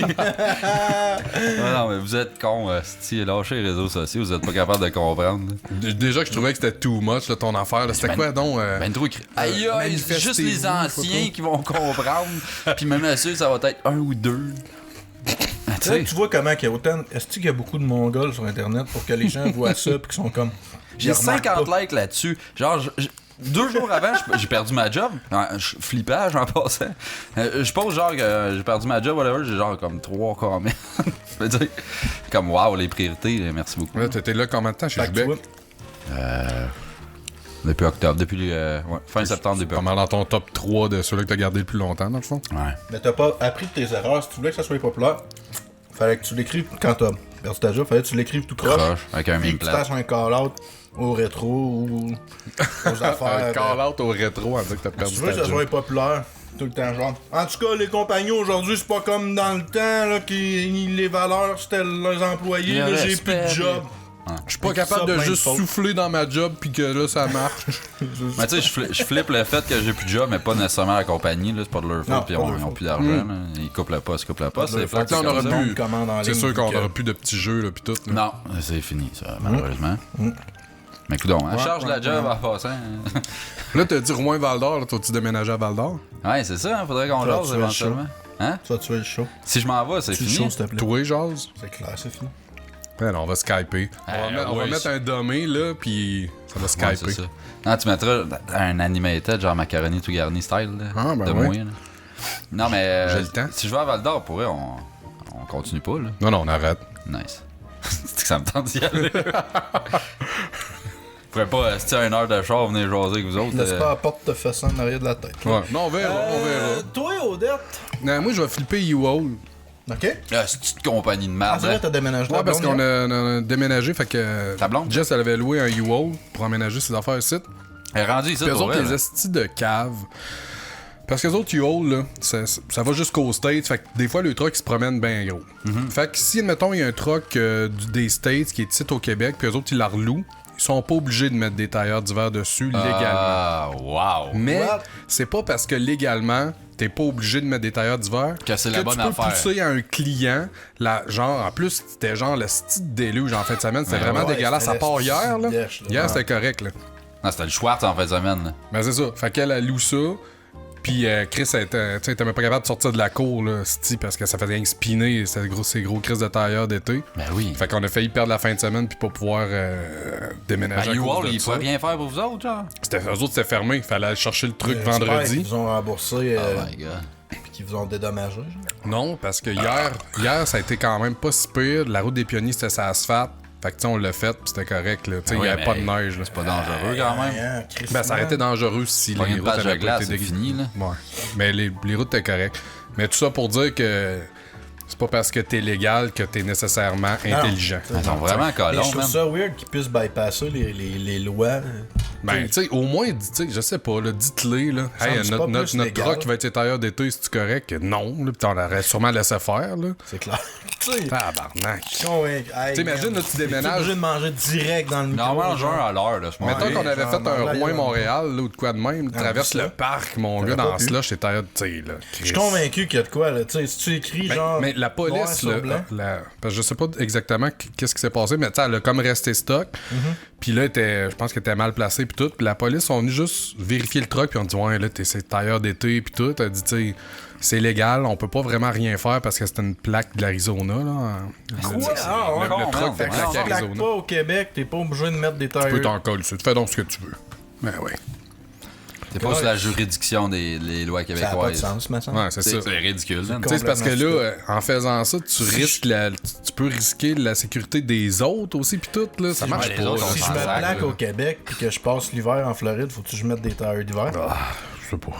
Non, mais vous êtes cons, esti. Lâchez les réseaux sociaux, vous êtes pas capable de comprendre. Déjà que je trouvais que c'était too much, là, ton affaire. là. C'était Ben- quoi donc? Ben trop écrit. Aïe, aïe, c'est juste les manifestez-vous, anciens qui vont comprendre. Puis même à ceux, ça va être 1 ou 2. Ah, tu Là, sais. tu vois comment il y a autant. Est-ce qu'il y a beaucoup de Mongols sur Internet pour que les gens voient ça et qu'ils sont comme. J'ai ils remarquent 50 pas. likes là-dessus. Genre, 2 jours avant, j'ai perdu ma job. Je flippage en passant. Je pose genre que j'ai perdu ma job, whatever. J'ai genre comme 3 comments. Je veux dire, comme wow, les priorités, merci beaucoup. Là, t'étais là combien de temps chez Fait que tu Québec? vois, Depuis octobre, depuis fin septembre, début Pas octobre. mal dans ton top 3 de ceux-là que t'as gardé le plus longtemps, dans le fond. Ouais. mais t'as pas appris de tes erreurs. Si tu voulais que ça soit populaire, fallait que tu l'écrives quand t'as perdu ta job, fallait que tu l'écrives tout croche. Croche, avec un Puis meme que tu plat. fasses un call-out au rétro ou aux affaires. Un call-out au rétro en disant que t'as Si perdu tu veux ta que ça job. soit populaire, tout le temps, genre. En tout cas, les compagnies aujourd'hui, c'est pas comme dans le temps, là, les valeurs, c'était leurs employés, Le là, j'ai plus de respect, job. Je suis pas Puis capable ça, de plein de juste fautes. souffler dans ma job puis que là, ça marche. Mais tu sais, je flippe le fait que j'ai plus de job, mais pas nécessairement la compagnie, là, c'est pas de leur Non, faute, pis pas de ils leur ont faute. plus d'argent, là. Ils coupent le poste, c'est leur flat, faute. c'est on comme aura ça. plus. Commande en C'est ligne, sûr qu'on puis que- aura plus de petits jeux là puis tout. là. Non, c'est fini, ça, malheureusement. Mais écoute, on charge la job en passant. Là, t'as dit Rouen Val d'Or, là, t'as-tu déménagé à Val d'Or? Ouais, c'est ça, faudrait qu'on Ça, jase tu fais le éventuellement. Hein? Ça, tu fais le show. Si je m'en vais, c'est Tu le fini. show, s'il te plaît. Toi, Jazz? C'est clair, c'est fini. Ben non, on va skyper. On va oui, mettre un dommé là, puis ça va Ouais, skyper. c'est ça. Non, tu mettras un animated, genre macaroni tout garni style, là, Ah, ben de ouais. moi. Là. Non, mais J'ai le temps. si je vais à Val d'Or, pour vrai, on continue pas, là. Non, non, on arrête. Nice. C'est que ça me tente d'y aller. Je pourrais pas rester à 1 heure de char, venir jaser avec vous autres. Laisse pas la porte te fesser en arrière de la tête. Ouais. Non, on verra, on verra. Toi, Odette. Non, moi, je vais flipper U-Haul. Ok. Ah, c'est une petite compagnie de Ah, merde, c'est vrai, hein. t'as déménagé Ouais, la parce blonde, qu'on hein? a déménagé, fait que Ta blonde? Jess, elle avait loué un U-Haul pour emménager ses affaires ici. Elle est rendue ici, Puis eux pour autres, vrai, les là. estis de cave. Parce que les autres U-Haul, là, ça va jusqu'aux States. Fait que des fois, le truck, il se promène bien gros. Fait que si, admettons, il y a un truck des States qui est ici au Québec, puis eux autres, ils la relouent, ils sont pas obligés de mettre des tailleurs d'hiver dessus légalement. Ah, wow. Mais What? c'est pas parce que légalement, t'es pas obligé de mettre des tailleurs d'hiver Que c'est la bonne tu peux affaire. pousser à un client, genre, en plus, c'était genre le style déluge en fin de semaine, c'était Ouais, vraiment ouais, dégueulasse. c'était À part le hier, là. style dèche, là. Hier, c'était correct, là. Non, c'était le Schwartz en fin de semaine, là. Ben, c'est ça. Fait qu'elle, elle loue ça. Puis Chris, elle était même pas capable de sortir de la cour, là, c'ti, parce que ça faisait rien que spinner ces gros crises de tailleur d'été. Ben oui. Fait qu'on a failli perdre la fin de semaine puis pas pouvoir déménager. Ben, à cause U-Haul, de il ça. pouvait rien faire pour vous autres, genre. Eux autres, c'était fermé. Il fallait aller chercher le truc J'espère qu'ils vendredi. vous ont remboursé Oh my god. puis qu'ils vous ont dédommagé. genre. Non, parce que hier, ça a été quand même pas si pire. La route des pionniers, c'était sa asphalte. Fait que, tu sais, on l'a fait, puis c'était correct, là. Tu sais, il Ouais, y avait mais pas de neige, là. C'est pas dangereux, quand même. Hein, Christ, Ben, ça aurait été dangereux si Pas les une routes page de avaient pas glace, été c'est fini, là. Ouais. Mais les routes étaient correctes. Mais tout ça pour dire que c'est pas parce que t'es légal que t'es nécessairement intelligent. Ils sont vraiment Mais je colons, trouve man. ça weird qu'ils puissent bypasser les lois. Ben, tu sais, au moins, tu sais, je sais pas, là, dites-les, là. Hey, c'est notre pas plus notre légal. truck va être tailleur d'été, c'est-tu correct? Non, là, pis t'en aurais sûrement laissé faire, là. C'est clair. Tu sais, Tabarnak. t'imagines, là, tu déménages. obligé de manger direct dans le micro. Normalement, genre. genre à l'heure, là, ce moment. Mettons qu'on avait genre, fait dans un l'air, Rouen-Montréal, là, ou de quoi de même, tu traverses ça. le parc, mon gars, T'aurais dans pas ce pu. slush, c'est tailleur, tu sais, là. Je suis convaincu qu'il y a de quoi, là. Tu sais, si tu écris, genre. Mais la police, Noir sur blanc. parce que je sais pas exactement qu'est-ce qui s'est passé, mais tu sais, elle a comme resté stock. Puis là, je pense qu'elle était mal placée, puis tout. Puis la police sont venus juste vérifier le truck, puis on dit, ouais, là, c'est tailleur d'été, puis tout. Elle dit, tu sais, c'est légal, on peut pas vraiment rien faire parce que c'était une plaque de l'Arizona, là. Le truck Fait fait que si tu plaques Arizona. pas au Québec, t'es pas obligé de mettre des Tu peux tailleurs. t'en coller, tu fais donc ce que tu veux. Ben oui. C'est pas sur la juridiction des lois Ça n'a pas de québécoises. sens, me semble. Ouais, c'est ça. C'est ridicule, man. Tu sais, c'est parce que complètement là, en faisant ça, tu risques tu peux risquer la sécurité des autres aussi, pis tout, là. Ça marche les pas. autres, là. on Si je s'en me sac, plaque là. au Québec puis que je passe l'hiver en Floride, faut-tu que je mette des tailleurs d'hiver? Je sais pas.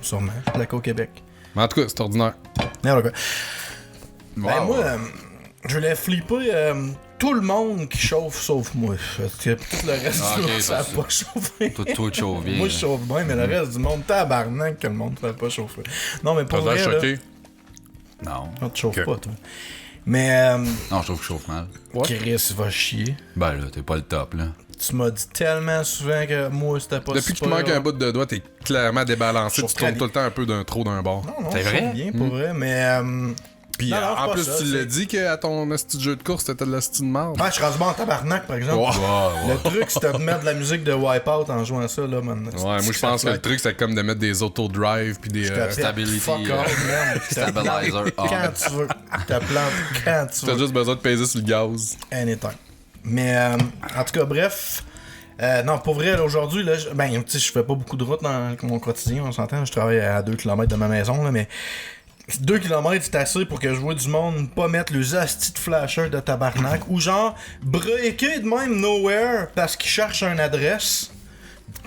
Sûrement. Je plaque au Québec. Mais en tout cas, c'est ordinaire. Merde, quoi. Wow. Ben, moi, je voulais flipper tout le monde qui chauffe sauf moi. Parce que tout le reste Ah, du ok, monde, ça ça, n'a pas chauffé. Toi, tu chauffes bien. Moi, je chauffe bien, mais le reste du monde, tabarnak que le monde ne fait pas chauffer. Non, mais T'as pour l'air vrai, là, choqué. Non. non, tu chauffes Ok. pas, toi. Mais, Non, je trouve que je chauffe mal. Chris va chier. Ben là, t'es pas le top, là. Tu m'as dit tellement souvent que moi, c'était pas Depuis que tu super, manques là. un bout de doigt, t'es clairement débalancé. Je Tu tournes trouve tout le temps un peu d'un trop d'un bord. Non, non, C'est je vrai? chauffe bien, pour vrai, mais... Puis non, non, en c'est plus, pas ça, tu l'as c'est- dit qu'à ton esti de jeu de course, t'étais de la style de marde. je suis rendu bon en tabarnak, par exemple. Ouais. Le truc, c'était de mettre de la musique de Wipeout en jouant à ça, là, man. Ouais, moi je pense que le truc c'était comme de mettre des auto-drive puis des. Stability, Fuck all, man. Stabilizer. Quand tu veux. Je te plante quand tu T'as veux. juste besoin de peser sur le gaz. Anytime. Mais, en tout cas, bref. Non, pour vrai, là, aujourd'hui, là, tu sais, je fais pas beaucoup de route dans mon quotidien, on s'entend. Je travaille à 2 km de ma maison, là, mais 2 km, c'est assez pour que je vois du monde pas mettre le asti de flasher de tabarnak ou genre breaker de même nowhere parce qu'ils cherchent une adresse.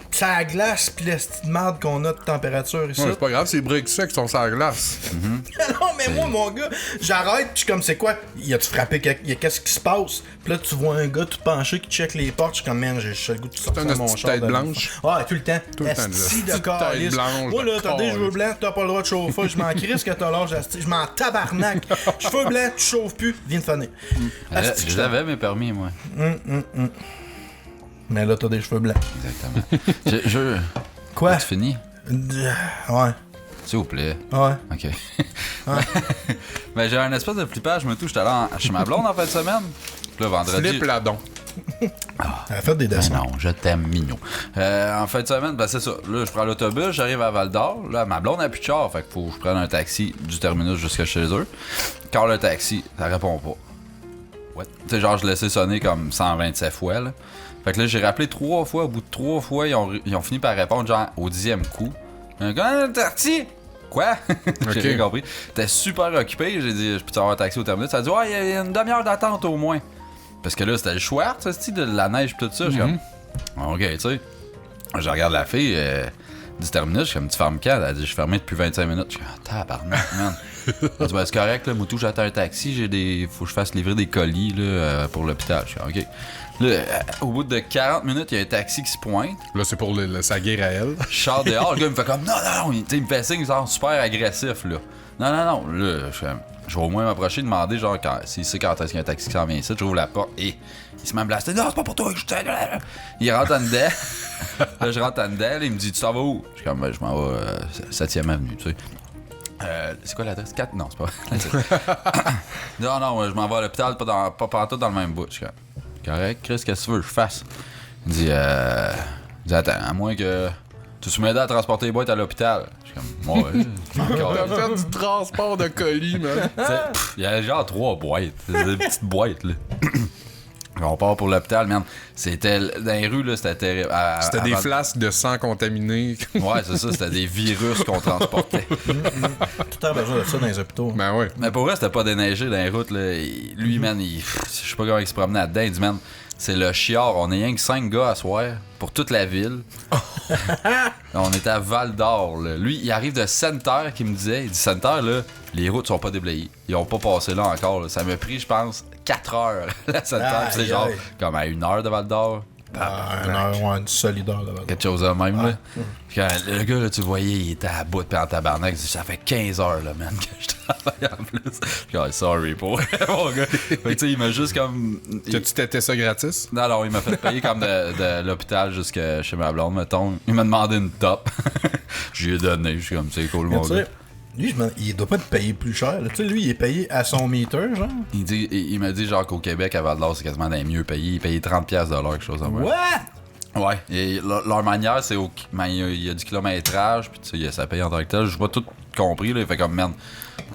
Ça la glace pis l'esti de merde qu'on a de température ici. Ouais, c'est pas grave, c'est break secs qui sont sur la glace. Non, mais moi, mon gars, j'arrête, pis je suis comme, c'est quoi? Y a-tu frappé? Qu'est-ce qui se passe? Pis là, tu vois un gars tout penché qui check les portes, je suis comme, man, j'ai le goût de sortir une mon petite char. tête de- blanche. Ouais, tout le temps. Tout le temps, Esti là. de calice. Tête blanche, Moi, là, de t'as des calice. cheveux blancs, t'as pas le droit de chauffer. Je m'en crisse que t'as l'âge, esti. Je m'en tabarnak. Cheveux blancs, tu chauffes plus, viens de finir. Esti que Je l'avais mes permis, moi. Mais là, t'as des cheveux blancs. Exactement. je... Quoi? Tu finis? Ouais. S'il vous plaît. Ouais. OK. Mais j'ai un espèce de flippage, je me touche. J'étais allé chez ma blonde en fin de semaine. Puis là, vendredi. Flip Ladon. Elle a fait des dessins. Non, je t'aime, mignon. En fin de semaine, ben c'est ça. Là, je prends l'autobus, j'arrive à Val-d'Or. Là, ma blonde n'a plus de char, fait qu'il faut que je prenne un taxi du terminus jusqu'à chez eux. Quand le taxi, ça répond pas. Ouais. Tu sais, genre, je laissais sonner comme 127 fois, là. Fait que là, j'ai rappelé 3 fois. Au bout de 3 fois, ils ont fini par répondre, genre, au 10e coup. Un gars, taxi! Quoi? J'ai rien compris. T'es super occupé. J'ai dit, je peux avoir un taxi au terminus? Ça a dit, ouais, il y a une demi-heure d'attente au moins. Parce que là, c'était le Schwartz, ce style de la neige pis tout ça. Je suis comme, OK, tu sais. Je regarde la fille du terminus, je suis comme, tu fermes quand? Elle a dit, je suis fermé depuis 25 minutes. Je suis comme, tabarnak, man. Elle dit, ben, c'est correct, là, Moutou, j'attends un taxi, faut que je fasse livrer des colis là, pour l'hôpital. Je suis comme, OK. Là, au bout de 40 minutes, il y a un taxi qui se pointe. Là, c'est pour sa guerre à elle. Je sors dehors, le gars il me fait comme, non, il me fait signe, genre super agressif, là. Non, là, je vais au moins m'approcher, demander, genre, s'il sait quand est-ce qu'il y a un taxi qui s'en vient ici, j'ouvre la porte et il se met à me blaster. Non, c'est pas pour toi, il rentre en dedans. Là, je rentre en dedans, là, il me dit, tu t'en vas où? Je suis comme, ben, je m'en vais 7e avenue, tu sais. C'est quoi l'adresse? 4? Non, c'est pas. Non, je m'en vais à l'hôpital, pas partout dans le même bout. Je suis comme, correct, Chris, qu'est-ce que tu veux que je fasse? Il dit, attends, à moins que tu m'aides à transporter les boîtes à l'hôpital. Je suis comme, ouais, T'as fait du transport de colis, man. il y a genre 3 boîtes. Des petites boîtes, là. On part pour l'hôpital, man. C'était. Dans les rues, là, c'était terrible. C'était des flasques de sang contaminé. Ouais, c'est ça, c'était des virus qu'on transportait. Tout le temps besoin de ça dans les hôpitaux. Ben ouais. Mais pour vrai, c'était pas déneigé dans les routes, là. Lui, man, je sais pas comment il se promenait là-dedans. Il dit, man, c'est le chiard. On est rien que 5 gars à soir pour toute la ville. On était à Val-d'Or, là. Lui, il arrive de Center, qui me disait, il dit, Center, là, les routes sont pas déblayées. Ils ont pas passé là encore, là. Ça m'a pris, je pense, 4 heures, la Center. Aïe, C'est genre, aïe. comme à 1 heure de Val-d'Or. Une solidaire là-bas. Quelque chose de même, là. Puis quand le gars, là, tu le voyais, il était à bout de en tabarnak. Il dit, ça fait 15 heures, là, man, que je travaille en plus. Puis, sorry, pour mon gars. Fait que, tu sais, il m'a juste comme. Tu t'étais ça gratis? Non, il m'a fait payer comme de l'hôpital jusqu'à chez ma blonde, mettons. Il m'a demandé une top. Je lui ai donné. Je suis comme, c'est cool, mon Tu gars. sais, Lui, il doit pas être payé plus cher. Tu sais, lui, il est payé à son meter, genre. Il m'a dit genre qu'au Québec, à Val-d'Or, c'est quasiment des mieux payés. Il payait 30$ quelque chose comme ça. What? Ouais. Et leur manière, c'est il y a du kilométrage, puis tu sais, ça paye en tant que tel. J'ai pas tout compris, là. Il fait comme, merde,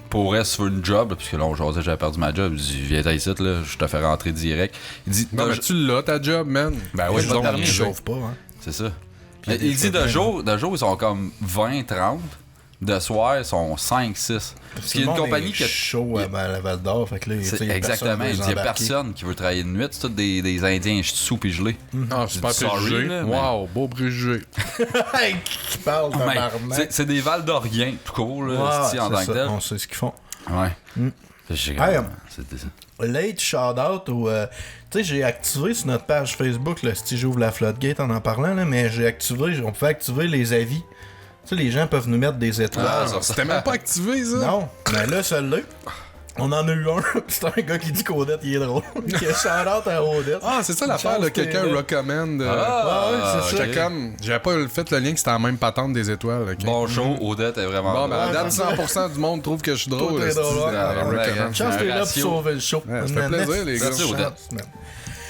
pour elle, si tu veux une job, parce que là, on jasait, j'avais perdu ma job. Il dit, viens ici, là, je te fais rentrer direct. Il dit, Non, mais tu l'as, ta job, man. ben oui, Le permis, il disons, chauffe pas, hein. c'est ça. Il dit de jour, ils sont comme 20-30. De soir, ils sont 5-6. Parce qu'il y a une compagnie qui est chaud à Val d'Or, fait que là, C'est il y a exactement. Il y a personne qui veut travailler de nuit. C'est tous des Indiens sous pis gelés. Ah, super Sorry, préjugé. là, mais- Wow, beau préjugé. Hey, qui parle de Mais tabarnak. c'est des Val-d'Oriens, tout court, là, Ouais, c'est en tant c'est que ça, tel. on sait ce qu'ils font. Ouais. J'ai Hey, c'était ça. Late shout-out au... tu sais, j'ai activé sur notre page Facebook, là, si j'ouvre la floodgate en parlant, là, mais j'ai activé... On pouvait activer les avis. Tu sais, les gens peuvent nous mettre des étoiles. C'était même pas activé, ça? Non, mais là, celui-là, on en a eu un. C'est un gars qui dit qu'Odette, il est drôle. Qui a shout-out à Odette. Ah, c'est ça l'affaire, là, quelqu'un recommande. Ah, ouais, c'est ça. J'étais comme. J'avais pas fait le lien que c'était la même patente des étoiles. ok? Bon show, Odette est vraiment Bon, drôle. ben, à date, c'est ça. 100% du monde trouve que je suis drôle. Toi, t'es esti. drôle, ouais. Ah, recommande. ouais, Chance, t'es là pour ratio. sauver le show. Ouais, ça fait plaisir, les gars. Merci, Odette.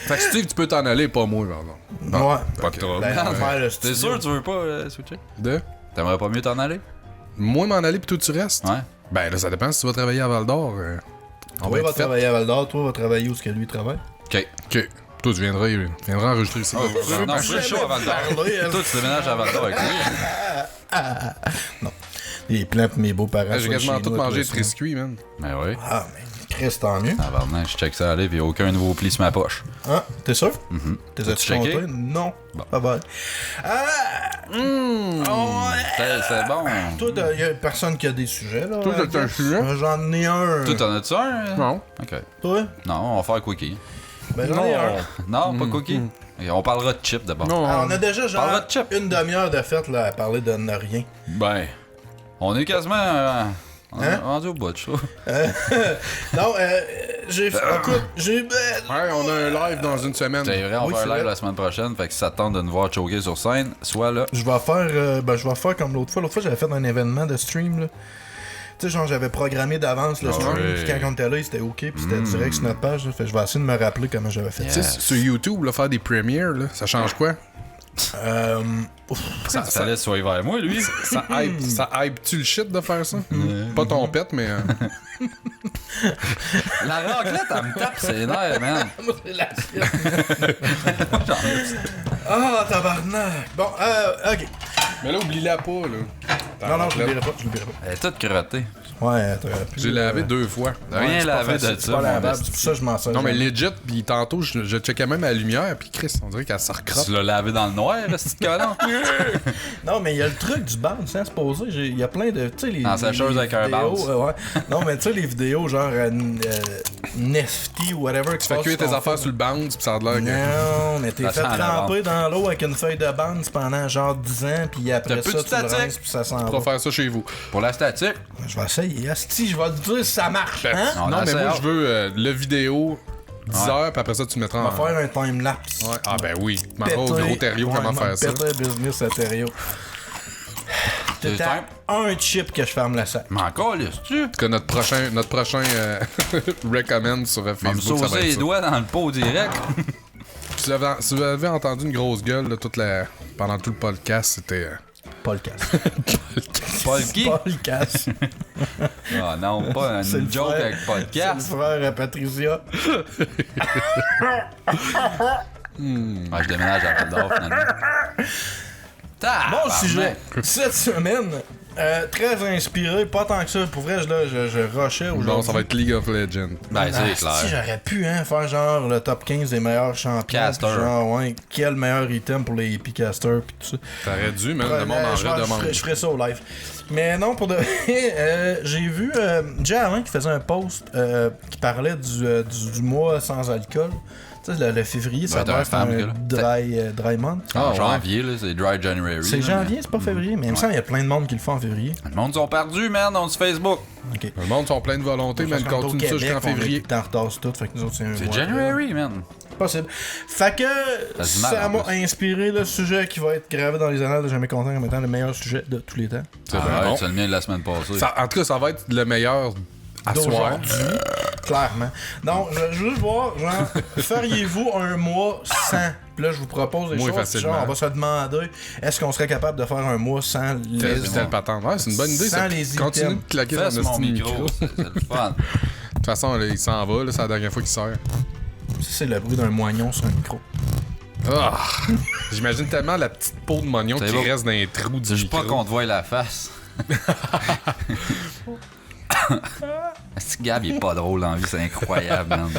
Fait que Steve, tu peux t'en aller, pas moi, pardon. Ouais. Pas de trouble. Ben, on va faire le T'es studio. sûr que tu veux pas switcher? De? T'aimerais pas mieux t'en aller? Moi, m'en aller, puis toi, tu restes? Ouais. Ben, là, ça dépend si tu vas travailler à Val d'Or. On Toi, va il va être fait. travailler à Val d'Or, toi, va travailler où ce que lui travaille. Ok. Ok. Toi, tu viendras enregistrer ici. Non, je ferais chaud à Val-d'Or. Toi, tu déménages à Val-d'or avec lui. Les plans pour mes beaux-parents. J'ai sont quasiment chez tout nous, mangé de après ça. triscuit, man. Ben oui. Ah, mais Chris, tant mieux. Ah, pardon, je check ça aller, pis aucun nouveau pli sur ma poche. Ah, t'es sûr? T'es T'as-tu checké? compté? Non. Bon. Pas mal. Ah! C'est bon. Toi, il y a personne qui a des sujets, là. Toi, t'as un sujet? J'en ai un. Toi, t'en as-tu un? Non. Ok. Toi? Non, on va faire quickie. Ben, j'en ai un. Non, pas cookie. Ok, on parlera de chip d'abord. Non. Alors, on a déjà genre Parle de chip. une demi-heure de fête là, à parler de ne rien. Ben, on est quasiment on est Hein? rendu au bout, je trouve. Non, écoute, j'ai... Ouais, on a un live dans une semaine. C'est vrai, on Oui, va c'est faire un live vrai. la semaine prochaine, fait que si ça te tente de nous voir choquer sur scène, soit là. Je vais faire comme l'autre fois. L'autre fois, j'avais fait un événement de stream, là. Tu sais, genre, j'avais programmé d'avance le stream, ouais. puis quand on était là, c'était OK, puis c'était direct sur notre page, là. Fait que je vais essayer de me rappeler comment j'avais fait Tu sais, sur YouTube, là, faire des premières, là, ça change quoi? ça. Ça laisse soit vers moi, lui. Ça hype-tu le shit de faire ça? Pas ton pet, mais... La raclette, elle me tape ses nerfs, man. Ah, tabarnak! Bon, OK. Mais là, oublie-la pas, là. Non, je l'oublierai pas, Elle est toute crottée. Ouais, J'ai lavé 2 fois. Rien c'est pas lavé facile, de c'est ça, pas mon lavable, esti. c'est pour ça que je m'en sers. Non, mais jamais. legit, pis tantôt, je checkais même la lumière, pis Chris, on dirait qu'elle se recrotte. Tu l'as lavé dans le noir, là, ce colon. Non, mais il y a le truc du band, sans se poser. Il y a plein de. Tu sais, les. En sécheuse les avec un vidéos, bounce. ouais. Non, mais tu sais, les vidéos genre Nifty ou whatever. Tu fais cuire tes affaires sur le bounce, pis ça a l'air que... Non, mais t'es Ça fait sent la tremper dans l'eau avec une feuille de bounce pendant genre 10 ans, puis après T'as plus ça, de tu le statique. rinces, puis ça s'en Tu va. pourras faire ça chez vous. Pour la statique. Je vais essayer. Asti, je vais te dire si ça marche. Hein? On non, a mais assez moi, hâte. je veux le vidéo 10 heures, puis après ça, tu mettras On en... va faire un time-lapse. Ouais. Ah ben oui. Tu m'en au gros terriot comment faire ça. Péter business à Thériault. C'est T'as simple. un chip que je ferme la sac. Mais encore, laisse-tu? En tout cas, notre prochain recommend sur On me Facebook, ça va saucer être les ça. doigts dans le pot direct. Si vous avez entendu une grosse gueule là, pendant tout le podcast, c'était... Pas le casse. Paul qui? Pas le casse. Ah non, pas C'est une le joke frère. avec C'est podcast. le frère à Patricia. Ouais, je déménage à Val d'Or, finalement. Bon sujet. Tabarnak. Cette semaine, très inspiré, pas tant que ça. Pour vrai, je rushais aujourd'hui. Non, ça va être League of Legends. Ben, c'est Si clair. j'aurais pu faire genre le top 15 des meilleurs champions. Caster. puis genre, ouais, quel meilleur item pour les Epicasters pis tout ça. T'aurais dû, mais le monde en je, vrai demande. je ferais ça au live. Mais non, pour de vrai, j'ai vu Jay Alain qui faisait un post qui parlait du mois sans alcool. Tu sais, le février, ça Ouais, doit t'as être un un femme, dry month. En ouais. janvier, là, c'est Dry January. C'est là, janvier, c'est pas février, mais il me semble qu'il y a plein de monde qui le font en février. mais Le monde sont perdus, man, on se Facebook. Ok. Le monde sont plein de volonté, mais ils Parce qu'au continuent ça Québec, jusqu'en on est février. tout en retard sur tout, fait que nous autres, c'est un C'est mois. January, man. Possible. Fait que se dit mal, ça en m'a plus. inspiré le sujet qui va être gravé dans les annales de Jamais Content comme étant le meilleur sujet de tous les temps. C'est bien Ah, bon. c'est le mien de la semaine passée. En tout cas, ça va être le meilleur à soir. D'aujourd'hui, clairement. Donc, je veux juste voir, genre, feriez-vous un mois sans? Puis là, je vous propose des Moi, choses. facilement. Genre, on va se demander, est-ce qu'on serait capable de faire un mois sans les... Telle patente. Ouais, c'est une bonne idée. Sans Ça. les Continue items. de claquer dans Fesse notre mon micro, c'est le fun. De toute façon, là, il s'en va. Là, c'est la dernière fois qu'il sort. C'est le bruit d'un moignon sur un micro. Ah! J'imagine tellement la petite peau de mognon C'est qui bon. reste dans les trous du Je veux pas micro. qu'on te voie la face. Ce Gab, il est pas drôle en vie, c'est incroyable, man.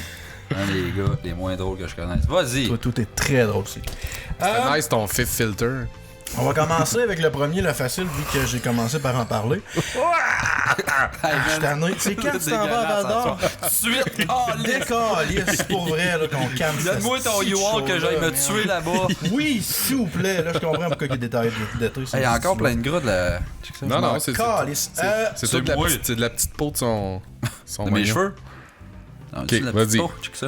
Un des gars les moins drôles que je connaisse. Vas-y. Toi, tout est très drôle aussi. C'est nice ton fifth filter. On va commencer avec le premier, le facile, vu que j'ai commencé par en parler. Je suis tanné. C'est quand tu t'en vas à Val d'Or? Suite, oh, Décalisse, c'est pour vrai là, qu'on calme. donne-moi ton U-Haul que j'aille me tuer là-bas. Oui, s'il vous plaît. Là, je comprends pourquoi il y a des détails d'été. Il y a encore plein de gras de la. Check ça. Non, non, c'est Calice. c'est c'est toute la moi. petite- c'est de la petite peau de son De mes mognon. cheveux. Non, Ok, tu sais, la vas-y. petite peau, check ça.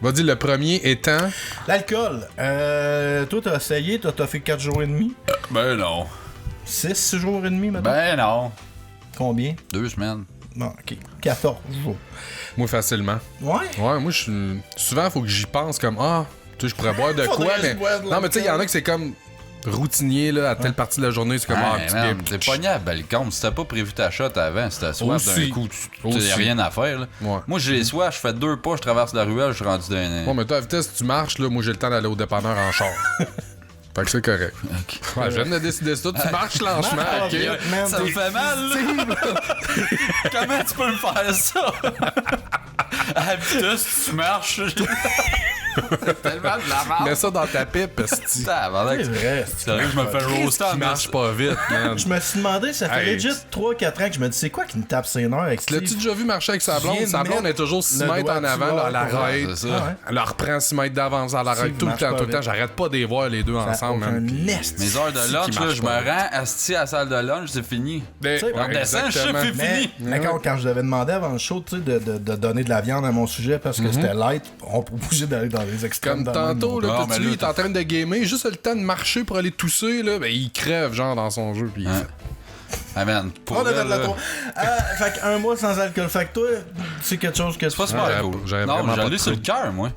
Vas-y, le premier étant. L'alcool. Toi, t'as essayé, t'as fait 4 jours et demi. Ben non. 6 jours et demi, maintenant. Ben non. Combien? 2 semaines. Bon, ok. 14 jours. Moi, facilement. Ouais. Ouais, moi, je suis. Souvent, il faut que j'y pense comme. Ah, tu sais, je pourrais boire de Faudrait quoi, que mais. je boive de Non, mais tu sais, il y en a l'alcool. que c'est comme routinier, là, à telle partie de la journée, c'est comme. Ah, Hey, petit man, bib. t'es pogné à balcon. Si t'as pas prévu ta shot avant, si t'as soif d'un Aussi. coup, tu Aussi. t'as rien à faire. Là. Ouais. Moi, j'ai soif, je fais 2 pas, je traverse la ruelle, je suis rendu d'un. Bon, mais toi, à vitesse, tu marches, là, moi, j'ai le temps d'aller au dépanneur en char. Fait que c'est correct. Ouais, je viens de décider ça. Tu marches lenchement, Ah, ok? bien, man, Ça me t'es- fait mal, là. Comment tu peux me faire ça? À vitesse, tu marches. Tellement de la merde. Mets ça dans ta pipe, esti. Tabarnak. C'est vrai. Sérieux, je me fais roaster Tu en marches pas vite, man. Je me suis demandé, ça fait Hey. legit 3-4 ans que je me dis, c'est quoi qui me tape ses nerfs avec Steve? L'as-tu déjà vu marcher avec sa Tu viens blonde? de Sa blonde mettre est toujours 6 le mètres doigt en avant, dessus, là, elle ouais, arrête. C'est ça. Ah ouais. Elle la reprend 6 mètres d'avance, elle arrête tout le marche temps, pas tout le temps. vite. J'arrête pas de les voir les deux ensemble, Un man. Puis- nest. Mes heures de qui lunch, là, marche je me pas. rends asti à la salle de lunch, c'est fini. Mais- sais, On ouais, redescend, le chiffre exactement. est fini. Mais quand je devais demander avant le show, tu sais, de donner de la viande à mon sujet parce que c'était light, on peut bouger d'aller dans les extrêmes. Comme dans le tantôt, même là, Non, t'as-tu mais vu, là, il est en train de gamer, juste le temps de marcher pour aller tousser, là, ben il crève, genre, dans son jeu, puis il Hein? fait- Ah, man, pour On a fait elle, la là, tour. Fait qu'un mois sans alcool. Fait que toi, c'est quelque chose que tu c'est pas super J'aurais- cool. j'aurais Non, vraiment mais pas j'allais de sur le cœur, moi.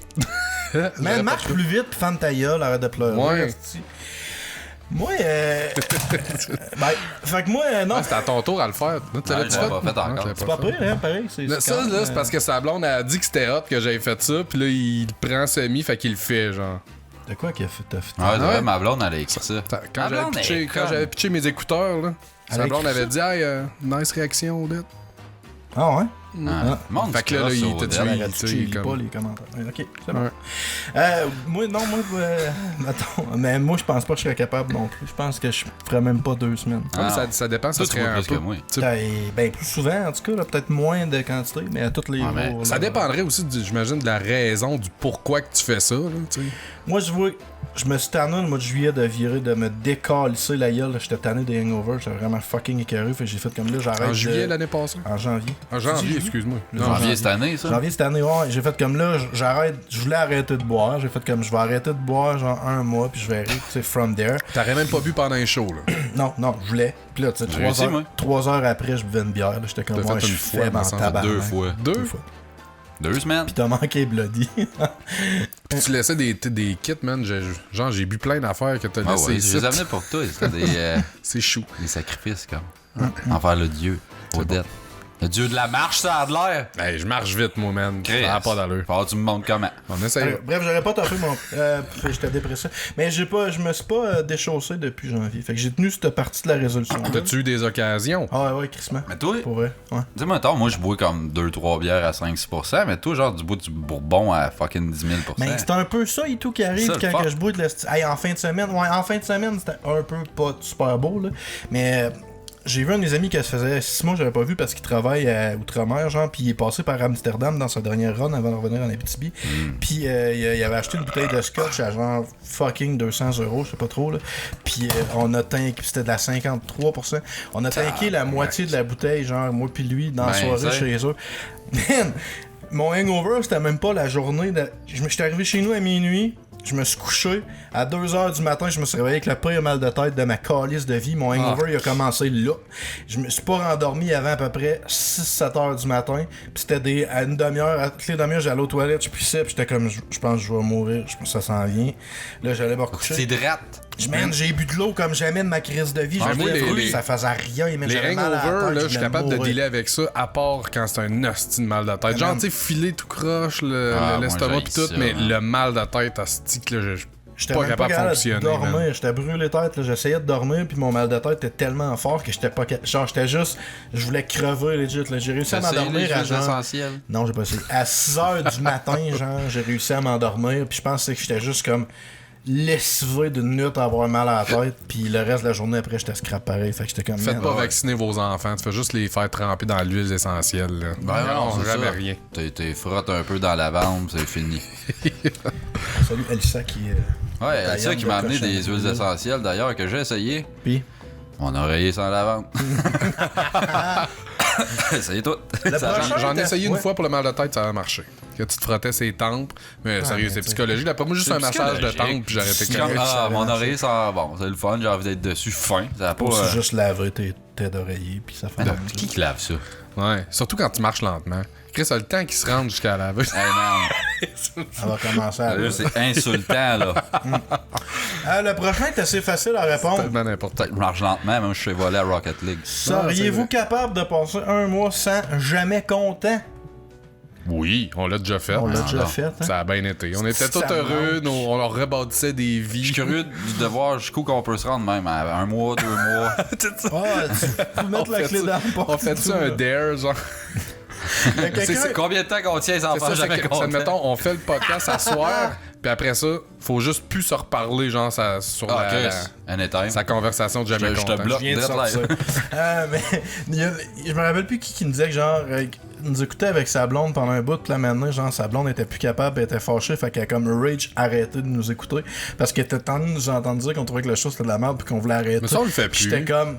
Mais marche plus vite, pis ferme ta gueule, arrête de pleurer. Ouais. esti. Moi, ben, fait que moi, non. Ah, c'était à ton tour à le faire. Tu Ouais, l'as-tu je l'ai pas fait encore. Non, je l'ai C'est pas pire, hein, pareil. Là, ça, là, c'est parce que sa blonde a dit que c'était hot que j'avais fait ça, puis là, il prend semi, fait qu'il le fait, genre. De quoi qu'il a fait? T'as fait? Ouais, c'est vrai, ouais? ma blonde, elle a écrit ça. Quand Ma j'avais blonde pitché, est quand conne. j'avais pitché mes écouteurs, là, Elle sa a blonde écrit avait dit, hey, nice réaction, Odette. Ah ouais? Ah, le monde Fait que là, crosse il au était deck. tué. Arrête, tu sais, tu lis comme- pas les commentaires. Ok, c'est bon. Ouais. Moi, non, moi, mettons, mais moi, je pense pas que je serais capable non plus. Je pense que je ferais même pas 2 semaines. Ah, mais ça dépend, ça Toi, tu serait vois un plus peu. que moi. tu sais, Ben, plus souvent, en tout cas, là, peut-être moins de quantité, mais à tous les Ah, mais jours. Ça là. dépendrait aussi, j'imagine, de la raison du pourquoi que tu fais ça, là, tu sais. Moi, je me suis tanné le mois de juillet de virer, de me décalisser la gueule. J'étais tanné des hangovers, j'étais vraiment fucking écœuré. Fait que j'ai fait comme là, j'arrête. En juillet l'année passée. En janvier. En janvier, juillet? excuse-moi. Le Non, janvier. Janvier cette année, ça? Janvier cette année, ouais. J'ai fait comme là, j'arrête. Je voulais arrêter de boire. J'ai fait comme je vais arrêter de boire genre un mois, puis je verrai, tu sais, from there. T'aurais même pas bu pendant un show, là. Non, je voulais. Puis là, tu sais, J'ai réussi, moi. 3 heures après, je buvais une bière. là. J'étais comme, T'as ouais, fait je une suis fois, faible me en semble. tabarnak. 2 fois. Deux? fois. 2 semaines? Puis t'as manqué Bloody. Puis tu laissais des kits, man. Genre, j'ai bu plein d'affaires que t'as Ah laissé ouais, ici. je les amenais pour toi. C'était C'est chou. des sacrifices, comme. Envers le dieu, Odette. Le dieu de la marche, ça a de l'air. Hey, je marche vite, moi, man. Chris. Ça a pas d'allure. Faut que tu me montres comment. On essaye. Bref, j'aurais pas tapé mon. J'étais dépressif. Mais je me suis pas déchaussé depuis janvier. Fait que j'ai tenu cette partie de la résolution. T'as-tu eu des occasions? Ah ouais, Christmas. Mais toi, Pour vrai, ouais. dis-moi, attends, moi je bois comme 2-3 bières à 5-6%, mais toi, genre, du bois du bourbon à fucking 10 000%. Mais c'est un peu ça et tout qui arrive Ça, le quand fuck. que je bois de la. Hey, en fin de semaine, c'était un peu pas super beau, là. Mais j'ai vu un de mes amis qui se faisait 6 mois, j'avais pas vu parce qu'il travaille à Outre-mer, genre, puis il est passé par Amsterdam dans sa dernière run avant de revenir en Abitibi. Puis il avait acheté une bouteille de scotch à genre fucking 200 €, je sais pas trop, là. Puis on a tanké, c'était de la 53%. On a tanké la moitié de la bouteille, genre, moi puis lui, dans la Ben, soirée ça. chez eux. Man! mon hangover, c'était même pas la journée. J'étais arrivé chez nous à minuit. Je me suis couché. À 2h du matin, je me suis réveillé avec le pire mal de tête de ma calice de vie. Mon hangover, il a commencé là. Je me suis pas rendormi avant à peu près 6-7 heures du matin. Puis c'était à une demi-heure, à toutes les demi-heures, j'allais aux toilettes, je pissais, puis j'étais comme, je pense que je vais mourir. Je pense que ça s'en vient. Là, j'allais me recoucher. T'hydrates. Man, j'ai bu de l'eau comme jamais de ma crise de vie. Ah, Je moi, voulais ça faisait rien. Mais Les j'avais mal à la hangovers, tête, là, je suis voulais capable de mourir. dealer avec ça, à part quand c'est un hostie de mal de tête. Genre, man. tu sais, filer tout croche, moi, l'estomac pis j'haïs tout, ça, mais hein. le mal de tête, hostie, que là, je suis J'étais pas même capable de fonctionner. dormir, man. j'étais brûlé tête, là. J'essayais de dormir puis mon mal de tête était tellement fort que j'étais pas genre j'étais juste je voulais crever legit là. J'ai réussi à m'endormir à genre essentiels. non, j'ai pas essayé. À 6h du matin, genre, j'ai réussi à m'endormir puis je pensais que j'étais juste comme lessivé d'une nuit à avoir mal à la tête puis le reste de la journée après j'étais scrap pareil, fait que j'étais comme Faites man, pas ouais. vacciner vos enfants, tu fais juste les faire tremper dans l'huile essentielle. Là. Non, c'est jamais ça. rien. T'es frottes un peu dans la lavande, c'est fini. Salut Elisa qui Ouais, c'est ça qui m'a amené des cochonnerie. huiles essentielles d'ailleurs que j'ai essayé. puis Mon oreiller sans lavande. C'est tout. Le Ça prochain- marche. J'en ai essayé Ouais. une fois pour le mal de tête, ça a marché. Que tu te frottais ses tempes, mais sérieux, mais c'est t'sais. psychologique. D'après moi, juste un massage de tempes, puis j'aurais été C'est correct. comme, ça mon marche. oreiller sent bon, c'est le fun, j'ai envie d'être dessus fin. Ça a pas. c'est juste laver tes têtes d'oreiller puis ça fait Mais non, un qui lave ça? Ouais, surtout quand tu marches lentement. Chris a le temps qu'il se rende jusqu'à la laveuse. Hey non, ça va commencer à là, c'est insultant là. Le prochain est assez facile à répondre. Tellement n'importe Peut-être que je marche lentement, même je suis volé à Rocket League. Seriez-vous capable de passer un mois sans jamais content? Oui, on l'a déjà fait. On l'a non. déjà fait, hein? Ça a bien été. On était tous Ça heureux, manque. on leur rebâtissait des Je vies. suis curieux de voir jusqu'où qu'on peut se rendre même, à 1 mois, 2 mois. Ah, tu peux mettre la clé dans la porte. On fait ça un dare, genre. Il y a quelqu'un- C'est combien de temps qu'on tient sans C'est faire ça, jamais c'est que, content? admettons, on fait le podcast à soir, puis après ça, faut juste plus se reparler, genre, sur Ah, la- Chris, anytime. sa conversation de jamais Je te content. bloque. Je viens de Direct sortir. Mais je me rappelle plus qui nous disait que genre il nous écoutait avec sa blonde pendant un bout, puis la maintenant genre sa blonde était plus capable, elle était fâchée, fait qu'elle a comme rage arrêté de nous écouter parce qu'elle était tendue de nous entendre dire qu'on trouvait que le show c'était de la merde puis qu'on voulait arrêter. Mais ça, on le fait Puis plus. j'étais comme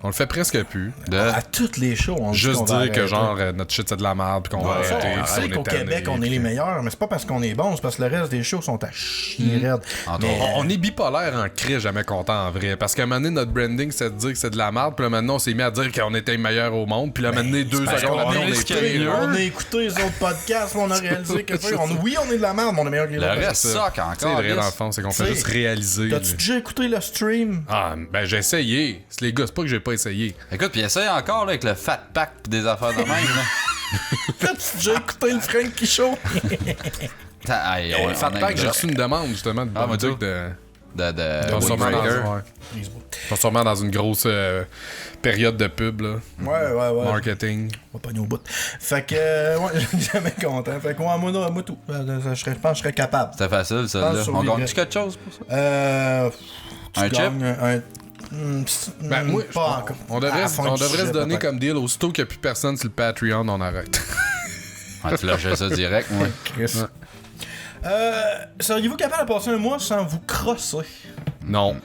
On le fait presque plus. à toutes les shows on dit Juste qu'on va dire que arrêter. genre notre shit c'est de la merde puis qu'on va Ça, arrêter. on puis sait qu'au tanné, Québec, on est puis- les meilleurs, mais c'est pas parce qu'on est bon, c'est parce que le reste des shows sont à chier raide. Entre Mais- On est bipolaire en cri, jamais content en vrai. Parce qu'à un moment donné, notre branding, c'est de dire que c'est de la merde. Puis là, maintenant, on s'est mis à dire qu'on était les meilleurs au monde. Puis là, maintenant, 2 parce secondes qu'on après, est on les est pire. On a écouté les autres podcasts, on a réalisé que oui, on est de la merde, mais on est meilleur que les Le autres. reste C'est ça. sock C'est encore. vrai, dans le lisse. fond, c'est qu'on fait T'sais, juste réaliser. T'as-tu là. déjà écouté le stream? Ah, ben j'ai essayé. C'est les gars, c'est pas que j'ai pas essayé. Écoute, puis essaye encore là, avec le fat pack pis des affaires de même. Là. T'as-tu déjà écouté le Frankie Show? Hey, on Fat Pack, j'ai reçu une demande justement de Ah, moi, truc tout. de. de Transformant Wind dans, Rider. ouais. Transformant dans une grosse période de pub, là. Ouais. Marketing. On va pas au bout. Fait que, ouais, je suis jamais content. Fait que, ouais, moi tout. Je pense que je serais capable. C'était facile, Je celle-là. pense On sur gagne-tu quelque chose pour ça? Tu Un chip? gagnes Ben, moi, pas encore. on À la devrait, fin on du devrait sujet, se donner peut-être. comme deal. Aussitôt qu'il n'y a plus personne sur le Patreon, on arrête. Ah, tu lâchais ça direct, moi. Chris. Seriez-vous capable de passer un mois sans vous crosser? Non.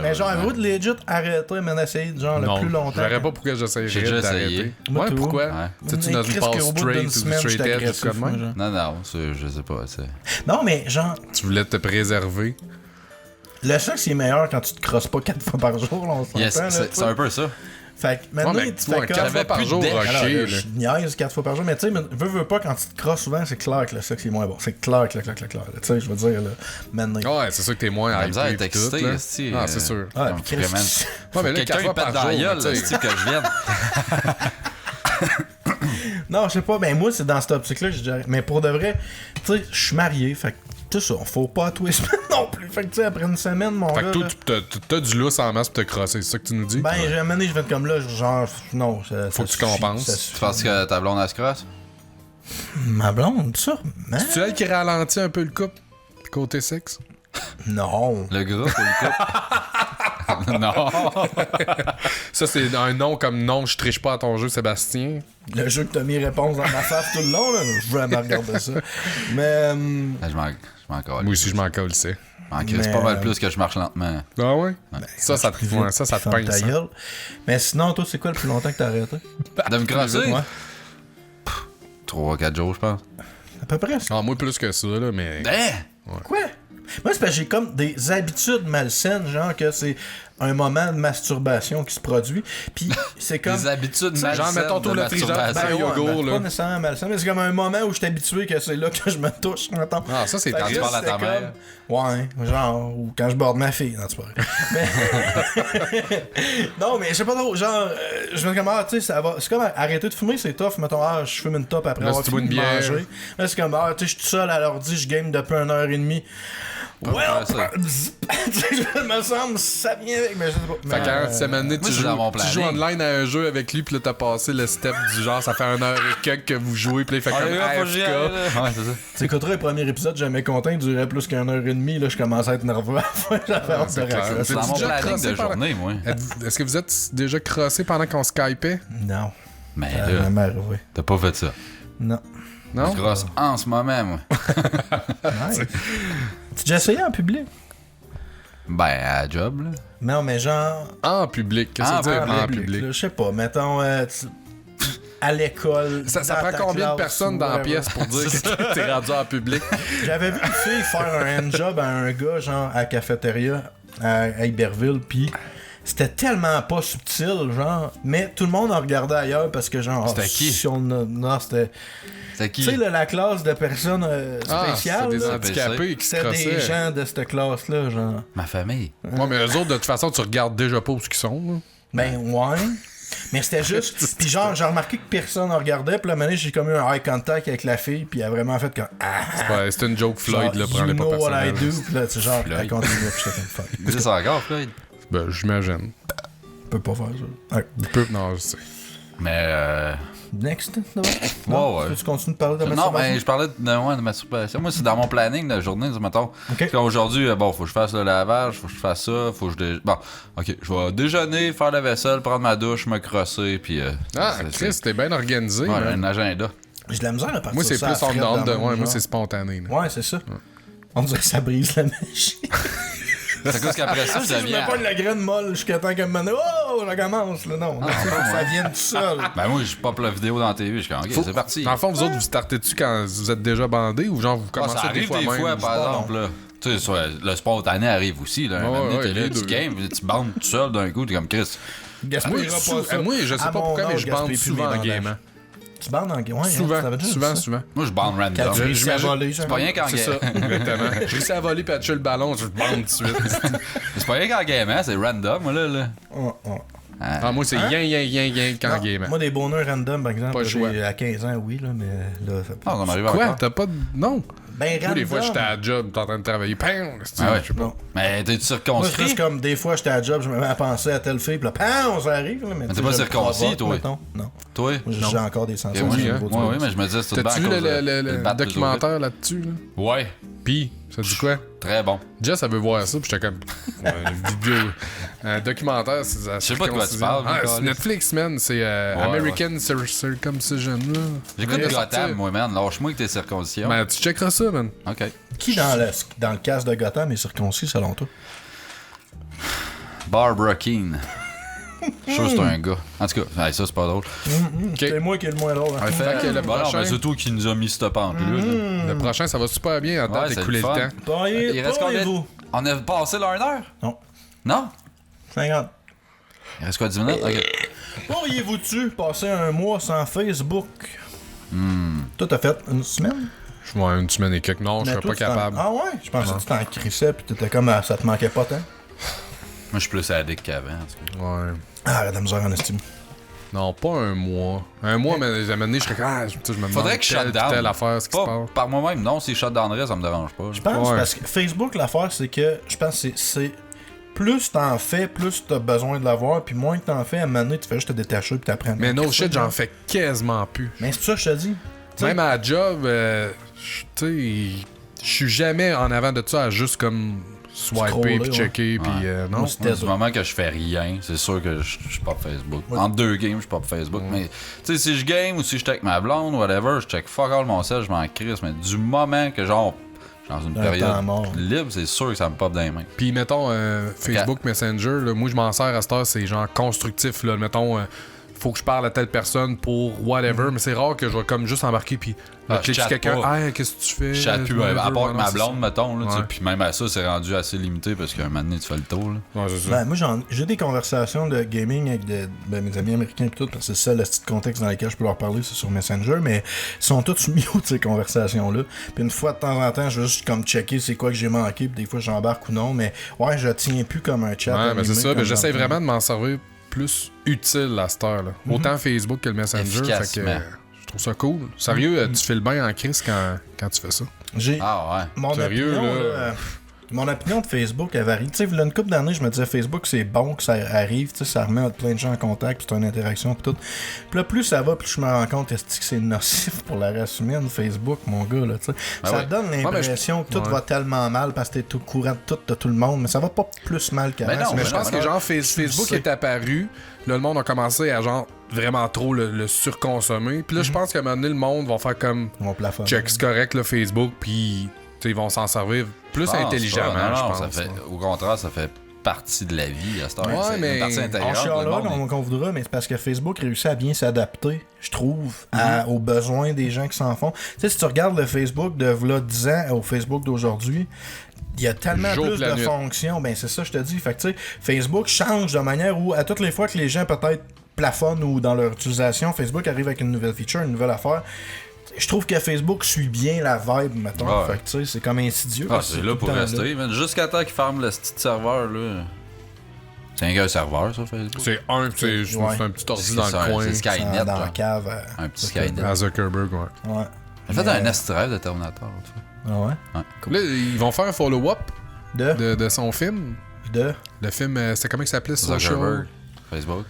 Mais genre, vous de legit arrêter, mais d'essayer genre Non. le plus longtemps. Je verrais pas pourquoi j'essayerais J'ai déjà d'arrêter. essayé. Moi, Ouais, tout. pourquoi? Ouais. Tu Mais dans une Chris, passe qu'au bout straight d'une ou semaine, straight j'étais edge ou agressif, quoi de moi, même? genre. Non, je sais pas. Non, mais genre, Tu voulais te préserver. le sexe c'est meilleur quand tu te crosses pas 4 fois par jour, là, on s'entend. Yes, là, c'est tu sais. un peu ça. Fait que maintenant, Ouais, mais tu toi, fais 4 comme... fois par plus jour, de deck. Alors, rocher. je niaise 4 fois par jour, mais tu sais, veux pas, quand tu te crosses souvent, c'est clair que le sexe est moins bon. C'est clair. Tu sais, je veux dire, là, maintenant. Ouais, c'est sûr que t'es moins La misère hypé est pis tout, excité, là. esti, Ah, c'est sûr. Ah, comme puis vraiment. Ouais, mais là, 4 Quelqu'un fois il pète par dans jour, la gueule, tu sais. esti, que je vienne. Non, je sais pas, ben moi, c'est dans cette optique-là que je dirais. Mais pour de vrai, tu sais, je suis marié, fait que tout ça, faut pas à tous les semaines non plus. Fait que tu sais, après une semaine, mon Fait gars. que toi, là, t'as du lousse en masse pour te crosser, c'est ça que tu nous dis? ben, j'ai amené, je vais être comme là, genre, non. Faut que tu compenses. Tu penses que ta blonde elle se crosse? Ma blonde, ça? C'est elle qui ralentit un peu le couple? Côté sexe? Le groupe Non. ou le couple? Non. Ça, c'est un nom comme non, je triche pas à ton jeu, Sébastien. Le jeu que t'as mis réponse dans ma face tout le long, là, je veux vraiment regarder ça. Mais. Je m'en colle. Moi aussi, je m'en colle, c'est. En crisse Mais, pas mal plus que je marche lentement. Ah ouais? Ça te Ferme peint, ta ça. gueule. Mais sinon, toi, c'est quoi le plus longtemps que t'as arrêté? De me crosser? Ouais. 3-4 jours, je pense. À peu près. Ah, moi, plus que ça, là, mais. Quoi? Moi, c'est parce que j'ai comme des habitudes malsaines, genre que c'est un moment de masturbation qui se produit. Puis c'est comme. Des habitudes Genre, malsaines mettons, de tout le frigidaire, masturbation. ben, yogourt, là. Pas nécessairement malsain, mais c'est comme un moment où je suis habitué que c'est là que je me touche. Mettons. Ah, ça, c'est Fait que Quand tu parles à ta c'était mère. Ouais, genre, ou quand je borde ma fille, non, c'est pas vrai. Non, mais je sais pas trop, genre, je me dis comme, tu sais, ça va. C'est comme arrêter de fumer, c'est tough. Mettons, je fume une top après Là, avoir si tu bois fini une de bière. manger. Là, c'est comme, tu sais, je suis tout seul à l'ordi, je game depuis 1h30. faire ça. Tu sais, je me semble, ça vient avec, mais je sais pas. Fait qu'à cette année, tu c'est dans mon joues planning. online à un jeu avec lui, puis là, t'as passé le step du genre, ça fait 1h et quelques que vous jouez, puis là, il fait comme AFK. Ouais, c'est ça. Tu écouteras le premier épisode, jamais content, il durait plus qu'1h30, là, je commençais à être nerveux à la fin, j'avais hâte de c'est clair. raccrocher. C'est dans mon déjà planning crossé de pendant- journée, moi. Est-ce que vous êtes déjà crossé pendant qu'on Skypait? Non, Mais ça là, m'a mal arrivé. t'as pas fait ça. Non. Non? Je grosse en ce moment, moi. Ouais. Tu déjà essayé en public? Ben, à la job, là. Non, mais genre. En public. Qu'est-ce que ça veut dire en public? là, je sais pas, mettons, à l'école. Ça dans prend ta combien de classe, personnes dans la whatever. pièce pour dire que t'es rendu en public? J'avais vu une fille faire un handjob à un gars, genre, à la cafétéria, à Iberville, pis c'était tellement pas subtil, genre, mais tout le monde en regardait ailleurs parce que, genre, C'était qui? si on a- non, c'était. C'est qui? Tu sais, là, la classe de personnes spéciales, c'est des là, handicapés qui se c'était des crossaient. gens de cette classe-là, genre. Ma famille. Ouais, mais eux autres, de toute façon, tu regardes déjà pas où ils sont. Là. Ben, ouais. Mais c'était juste. Puis genre, j'ai remarqué que personne en regardait. Puis là, à un moment donné, j'ai comme eu un eye contact avec la fille. Puis elle a vraiment fait comme. Ah! Ouais, c'était une joke Floyd, là, Genre, prends-les you pas know what I personnel. do. Puis là, tu sais, genre, Floyd. elle continue. Puis j'étais comme fuck. Il dit ça encore, Floyd. Ben, j'imagine. Je peux pas faire ça. Ouais. Il peut... Non, je sais. Mais Next, là. Non, ouais. Tu continues de parler de non, masturbation? mais je parlais de masturbation. Moi, c'est dans mon planning de journée, mettons. Ok. Parce qu'aujourd'hui, bon, faut que je fasse le lavage, faut que je fasse ça, faut que bon, ok, je vais déjeuner, faire la vaisselle, prendre ma douche, me crosser, puis Ah, Chris, t'es bien organisé. ouais, man. un agenda. J'ai de la misère à partir Moi, c'est ça plus à Fred on de. dans mon Ouais, moi, genre. c'est spontané. là. Ouais, c'est ça. On dirait que ça brise la machine. C'est à cause qu'après ça, je Si je deviens. mets pas de la graine molle jusqu'à temps qu'elle me dise oh, je commence, là. Non, ça vient tout seul. Ben moi, je pop la vidéo dans la TV, je suis comme, ok, c'est parti. Dans le fond, vous autres, vous startez-tu quand vous êtes déjà bandé ou genre vous Ah, commencez ça arrive des même? fois, par exemple, là. Tu sais, le spontané arrive aussi, là. Un moment donné, ouais, t'es là, les tu deux. games, tu bandes tout seul d'un coup, t'es comme Chris. Moi, Gaspillera pas ça. moi, je sais À pas mon pourquoi, mais âge, je bande gaspille plus souvent mes en bandages. game. Hein. Tu bandes en game? Ouais, Souvent, ça veut dire ça. souvent. Moi, je bande Quand tu random. réussis à voler, C'est pas rien qu'en C'est game. ça, exactement. Je réussis à voler puis à tuer le ballon, je bande tout de suite. C'est pas rien qu'en game, hein, c'est random, moi, là. Ah, moi, c'est yen quand Non, game. moi, des bonheurs random, par exemple, Pas le choix. j'ai à 15 ans, oui, là, mais là, ça peut... Ah, on arrive Quoi? encore. T'as pas de. Non! Ben, Moi, random. des fois, j'étais à la job, t'es en train de travailler. Pam! Ah ouais. Je sais pas. Non. Mais t'es-tu Moi, c'est circonscrit? juste comme des fois, j'étais à la job, je me mets à penser à telle fille, puis là, pam, ça arrive, là, mais tu t'es sais, pas je le circoncis, provoque, toi? mettons. Non. Toi? Moi, j'ai encore des Ok, sensations. moi, au j'ai- niveau du ouais, ventre. oui, mais je me disais, c'est tout T'as-tu vu bien à cause de- le de battre plus documentaire là-dessus? Là? vite. Ouais, Pis, ça dit quoi? très bon. Jess, elle veut voir ça, pis j'étais comme. Ouais, une vidéo. Un documentaire, c'est. Je sais pas de quoi tu parles, Ah, Nicolas. c'est Netflix, man. C'est American Circumcision, là. J'écoute Ouais, de sorti. Gotham, moi, man. Lâche-moi que t'es circoncision. Ben, tu checkeras ça, man. Ok. Qui dans le cast de Gotham est circoncis, selon toi? Barbara Keane. Je suis sûr que c'est un gars. En tout cas, ouais, ça, c'est pas drôle. C'est moi qui ai le moins drôle. hein. Ouais, Fait que le bon, non, prochain- mais c'est toi qui nous a mis cette pente là. Le prochain, ça va super bien. Attends, Ouais, c'est d'écouler le le fun. temps. Pariez, Il reste combien? vous On a passé l'heure d'heure? Non. Non? 50. Il reste quoi, 10 minutes? Ok. Pourriez-vous-tu passer un mois sans Facebook? Toi, t'as fait une semaine? Ouais, une semaine et quelques. Non, je Mais serais toi, pas tu t'en- capable. Ah ouais? Je pensais que tu t'en crissais pis t'étais comme ça te manquait pas tant. Moi, je suis plus addict qu'avant. en tout cas. Ouais. Ah, la misère en estime. Non, pas un mois. Un mois, mais à un moment donné, je serais comme. Ah, tu sais, je me demande Faudrait que je telle, shut down. telle affaire, ce qui se Pas passe. par moi-même, non. Si je shutdownerais, ça me dérange pas. Je pense Ouais. parce que Facebook, l'affaire, c'est que je pense que c'est plus t'en fais, plus t'as besoin de l'avoir, puis moins que t'en fais, à un moment donné, tu fais juste te détacher puis t'apprends. Mais no shit, j'en fais quasiment plus. Mais c'est ça que je te dis. T'sais, Même à la job, tu sais, je suis jamais en avant de ça à juste comme swiper Scroller, puis ouais. checker puis non. Moi, Moi, du moment que je fais rien, c'est sûr que je pop Facebook. En 2 games, je pop Facebook. Mais, tu sais, si je game ou si je check ma blonde, whatever, je check fuck all mon sel, je m'en crisse. Mais du moment que, genre, je suis dans une Un période temps mort. libre, c'est sûr que ça me pop dans les mains. Puis mettons Facebook Messenger, là, moi je m'en sers à cette heure, c'est genre constructif là, mettons faut que je parle à telle personne pour whatever, mais c'est rare que je vais comme juste embarquer puis Ah, cliquer je sur chatte quelqu'un. pas. Hey, qu'est-ce que tu fais? Je chatte plus, Whatever. à part Non, ma c'est blonde, mettons, là, tu sais, Ouais. puis même à ça, c'est rendu assez limité parce qu'à un moment donné, tu fais le tour, là. ça. Ouais, c'est ça. Ben, moi, j'ai des conversations de gaming avec mes amis américains et tout, parce que c'est ça le petit contexte dans lequel je peux leur parler, c'est sur Messenger, mais ils sont tous mute ces conversations-là. Puis une fois de temps en temps, je veux juste comme checker c'est quoi que j'ai manqué, puis des fois j'embarque ou non, mais ouais, je tiens plus comme un chat. Ouais, mais c'est animé ça. comme Ben, j'essaie dans le temps. vraiment de m'en servir plus utile à cette heure-là. Autant Facebook que le Messenger. Fait que Efficacement. je trouve ça cool. Sérieux, tu fais le bain en crise quand tu fais ça. J'ai Ah ouais. mon Sérieux, opinion, là? mon opinion de Facebook, elle varie. Tu sais, il y a une couple d'années, je me disais Facebook, c'est bon que ça arrive, tu sais, ça remet plein de gens en contact, puis c'est une interaction, puis tout. Puis là, plus ça va, plus je me rends compte est-ce que c'est nocif pour la race humaine, Facebook, mon gars, là, tu sais. Ben Ça ouais. donne l'impression que tout ouais. va tellement mal parce que t'es au courant de tout le monde, mais ça va pas plus mal qu'avant. Ben non, c'est Mais mais je pense que genre Facebook sais. est apparu, là le monde a commencé à genre vraiment trop le surconsommer. Puis là je pense qu'à un moment donné le monde va faire comme Mon plafond. check c'est correct le Facebook puis tu sais, ils vont s'en servir plus Je pense intelligemment, pas. Non, je non, pense. ça fait, au contraire, ça fait partie de la vie à cette heure. Ouais, C'est mais une partie On intégrante. le chialera monde, qu'on voudra, mais c'est parce que Facebook réussit à bien s'adapter, je trouve, aux besoins des gens qui s'en font. Tu sais, si tu regardes le Facebook de v'là 10 ans au Facebook d'aujourd'hui, il y a tellement Jour plus pis la de nuit. fonctions. Ben, c'est ça, je te dis. Fait que, tu sais, Facebook change de manière où, à toutes les fois que les gens peut-être plafonnent ou dans leur utilisation, Facebook arrive avec une nouvelle feature, une nouvelle affaire. Je trouve que Facebook suit bien la vibe, mettons. Ouais. Fait que, tu sais, c'est comme insidieux. Ah, parce que c'est là tout pour le temps rester. man. Jusqu'à temps qu'ils ferment le petit serveur, là. C'est un gars serveur, ça, Facebook. C'est c'est Ouais. un petit ordi C'est dans ça, le coin. c'est Skynet, Dans la genre. cave. Un petit Skynet. À Zuckerberg, ouais. Ouais. J'ai fait Mais- un esti rêve de Terminator, tu sais. Ah ouais? Là, ils vont faire un follow-up De? de son film. De? Le film, c'était comment il s'appelait, Social? Zuckerberg, Facebook.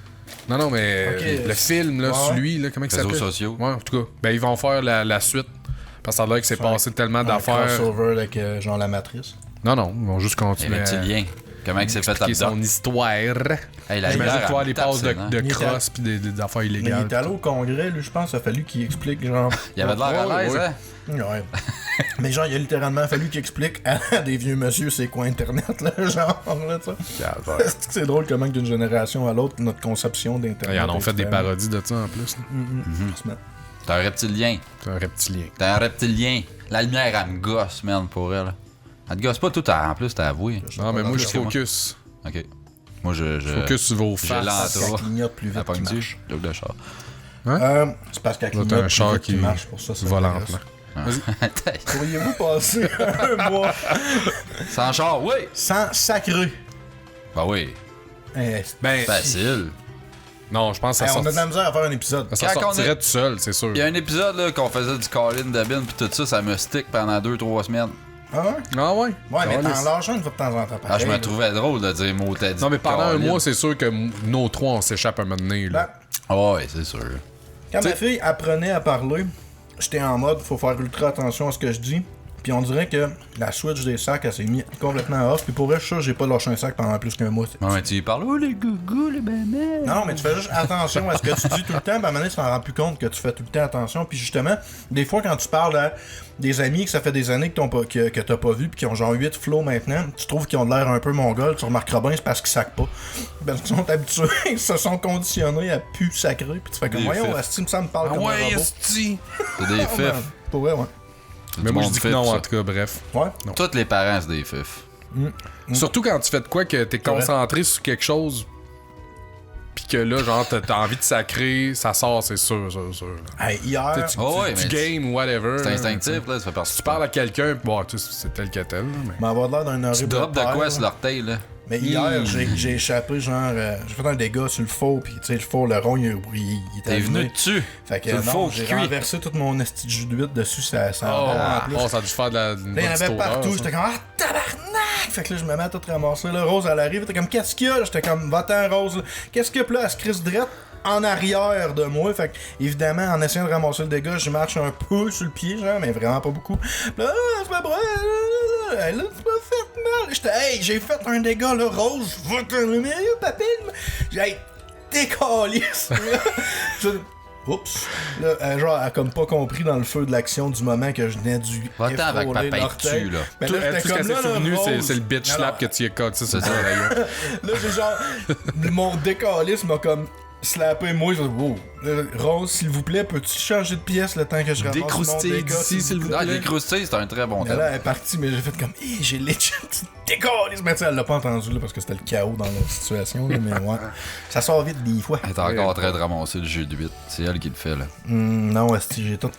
Non, mais Ok, le film, là, ouais. celui, là, comment il Réseaux s'appelle? sociaux. Ouais, en tout cas. Ben, ils vont faire la suite. Parce que ça a l'air que c'est passé tellement Un d'affaires. crossover avec genre la matrice. Non, ils vont juste Il y continuer avait un petit lien. Comment il s'est fait expliquer là-dedans? son histoire. Hey, la J'imagine bière, que toi, elle les tape passes ses dents. de Il était- cross pis des affaires Mais il illégales. est allé au congrès, lui, je pense, il a fallu qu'il explique, genre. Il avait de l'air à l'aise, Ouais, hein? Ouais. Mais genre, il a littéralement fallu qu'il explique à des vieux monsieur c'est quoi Internet, là, genre, là, tu sais. Est-ce que c'est drôle comment que d'une génération à l'autre, notre conception d'Internet. Ils en ont est fait des différente. parodies de ça en plus. là. Franchement. T'es un reptilien. C'est un reptilien. T'es un reptilien. La lumière, elle me gosse, man, pour elle. Elle te gosse pas tout en plus, t'as avoué. Non, mais moi, je plus que moi. focus. Ok. Moi, je Focus sur vos je faces. l'entends. Ça clignote plus La vite qu'il pogne-tu? marche. Joke de char. C'est parce qu'elle Là, clignote t'as un plus char vite qui qu'il marche, pour ça, ça va m'intéresse. lentement. Pourriez-vous passer un mois Sans char, oui! sans sacrer? Bah oui. Ben, Facile. non, je pense que ça, On a de la misère à faire un épisode. ça Quand on sortirait est- tout seul, c'est sûr. Il y a un épisode là, qu'on faisait du call-in de bin pis tout ça, ça me stick pendant 2-3 semaines. Ah ouais? Ah ouais? Ouais, mais Calisse. t'en lâches une fois de temps en temps. Ah, pareil, je me là. trouvais drôle de dire mot t'as dit. Non, mais pendant un call-in. mois, c'est sûr que nos trois, on s'échappe un moment donné. Ben, Là. Ah ouais, c'est sûr. quand ma fille apprenait à parler, j'étais en mode, faut faire ultra attention à ce que je dis. Puis on dirait que la switch des sacs, elle s'est mise complètement off. Puis pour vrai, je suis sûr, j'ai pas lâché un sac pendant plus qu'un mois. Non, mais tu y parles, oh les gougous, les bananes. Non, mais tu fais juste attention à ce que tu dis tout le temps. Puis à un moment donné, tu t'en rends plus compte que tu fais tout le temps attention. Puis justement, des fois, quand tu parles à des amis que ça fait des années que t'as pas vu, puis qui ont genre 8 flows maintenant, tu trouves qu'ils ont de l'air un peu mongols, tu remarqueras bien, c'est parce qu'ils sacent pas. Parce qu'ils sont habitués, ils se sont conditionnés à plus sacrer. Puis tu fais comme, Des voyons, fifs. Asti, me semble parle Ah comme un ouais, robot. esti! C'est des Ah, ben, fifs. pour vrai, ouais. C'est Mais du moi, je monde dis que fif, non, ça. en tout cas, bref. Ouais. Tous les parents, c'est des fifs. Surtout quand tu fais de quoi que t'es vrai. concentré sur quelque chose, pis que là, genre, t'as envie de sacrer, ça sort, c'est sûr. Hey, hier, Tu sais, tu, Oh ouais, tu mais game ou whatever. C'est là, instinctif, là, ça fait partie. Tu parles à quelqu'un, bon, tu sais, c'est tel que tel, là, mais... m'avoir l'air d'un horrible Tu drops de père, quoi là. sur l'orteil, là? Mais hier, j'ai échappé, genre, j'ai fait un dégât sur le faux, pis tu sais, le faux, le rond, il était T'es venu allumé. dessus. Fait que sur le non, faux j'ai cuit. renversé tout mon esti de jus d'huile dessus, ça Oh, en plus. ça a dû faire de la. une Là, il y en bonne avait petite partout, odeur, j'étais comme, ah, tabarnak! Fait que là, je me mets à tout ramasser, là, Rose, elle arrive, t'es comme, qu'est-ce qu'il y a? J'étais comme, va-t'en, Rose, là. Qu'est-ce qu'il y a? Puis là, elle se crisse drette en arrière de moi, fait que, évidemment, en essayant de ramasser le dégât, je marche un peu sur le pied, genre, mais vraiment pas beaucoup. Puis là, ah, c'est pas vrai, là, tu m'as fait mal. J'étais, hey, j'ai fait un dégât, là, Rose, va-t'en, mais papy, j'ai décalisse. Oups. Là, genre, elle a comme pas compris dans le feu de l'action du moment que je venais du. Va-t'en avec effrouler papa l'orteil. dessus, là. Ben Tout, j'étais tout ce comme, qu'elle s'est là, souvenu, Rose. c'est le bitch Non, slap non. que tu y as c'est ça, ça. d'ailleurs. Là, j'ai genre. Mon décalisse m'a comme slapper moi, je dis, wow. Rose, s'il vous plaît, peux-tu changer de pièce le temps que je ramasse Des mon croustilles dégât, d'ici, s'il vous Ah, plaît. les croustilles, c'est un très bon Et thème. là, elle est partie, mais j'ai fait comme, j'ai legit décollé. Mais tu sais, elle l'a pas entendu là, parce que c'était le chaos dans la situation. Là, mais ouais, ça sort vite des fois. Elle est encore en train de ramasser le jeu de 8. C'est elle qui le fait, là. Non, esti, j'ai tout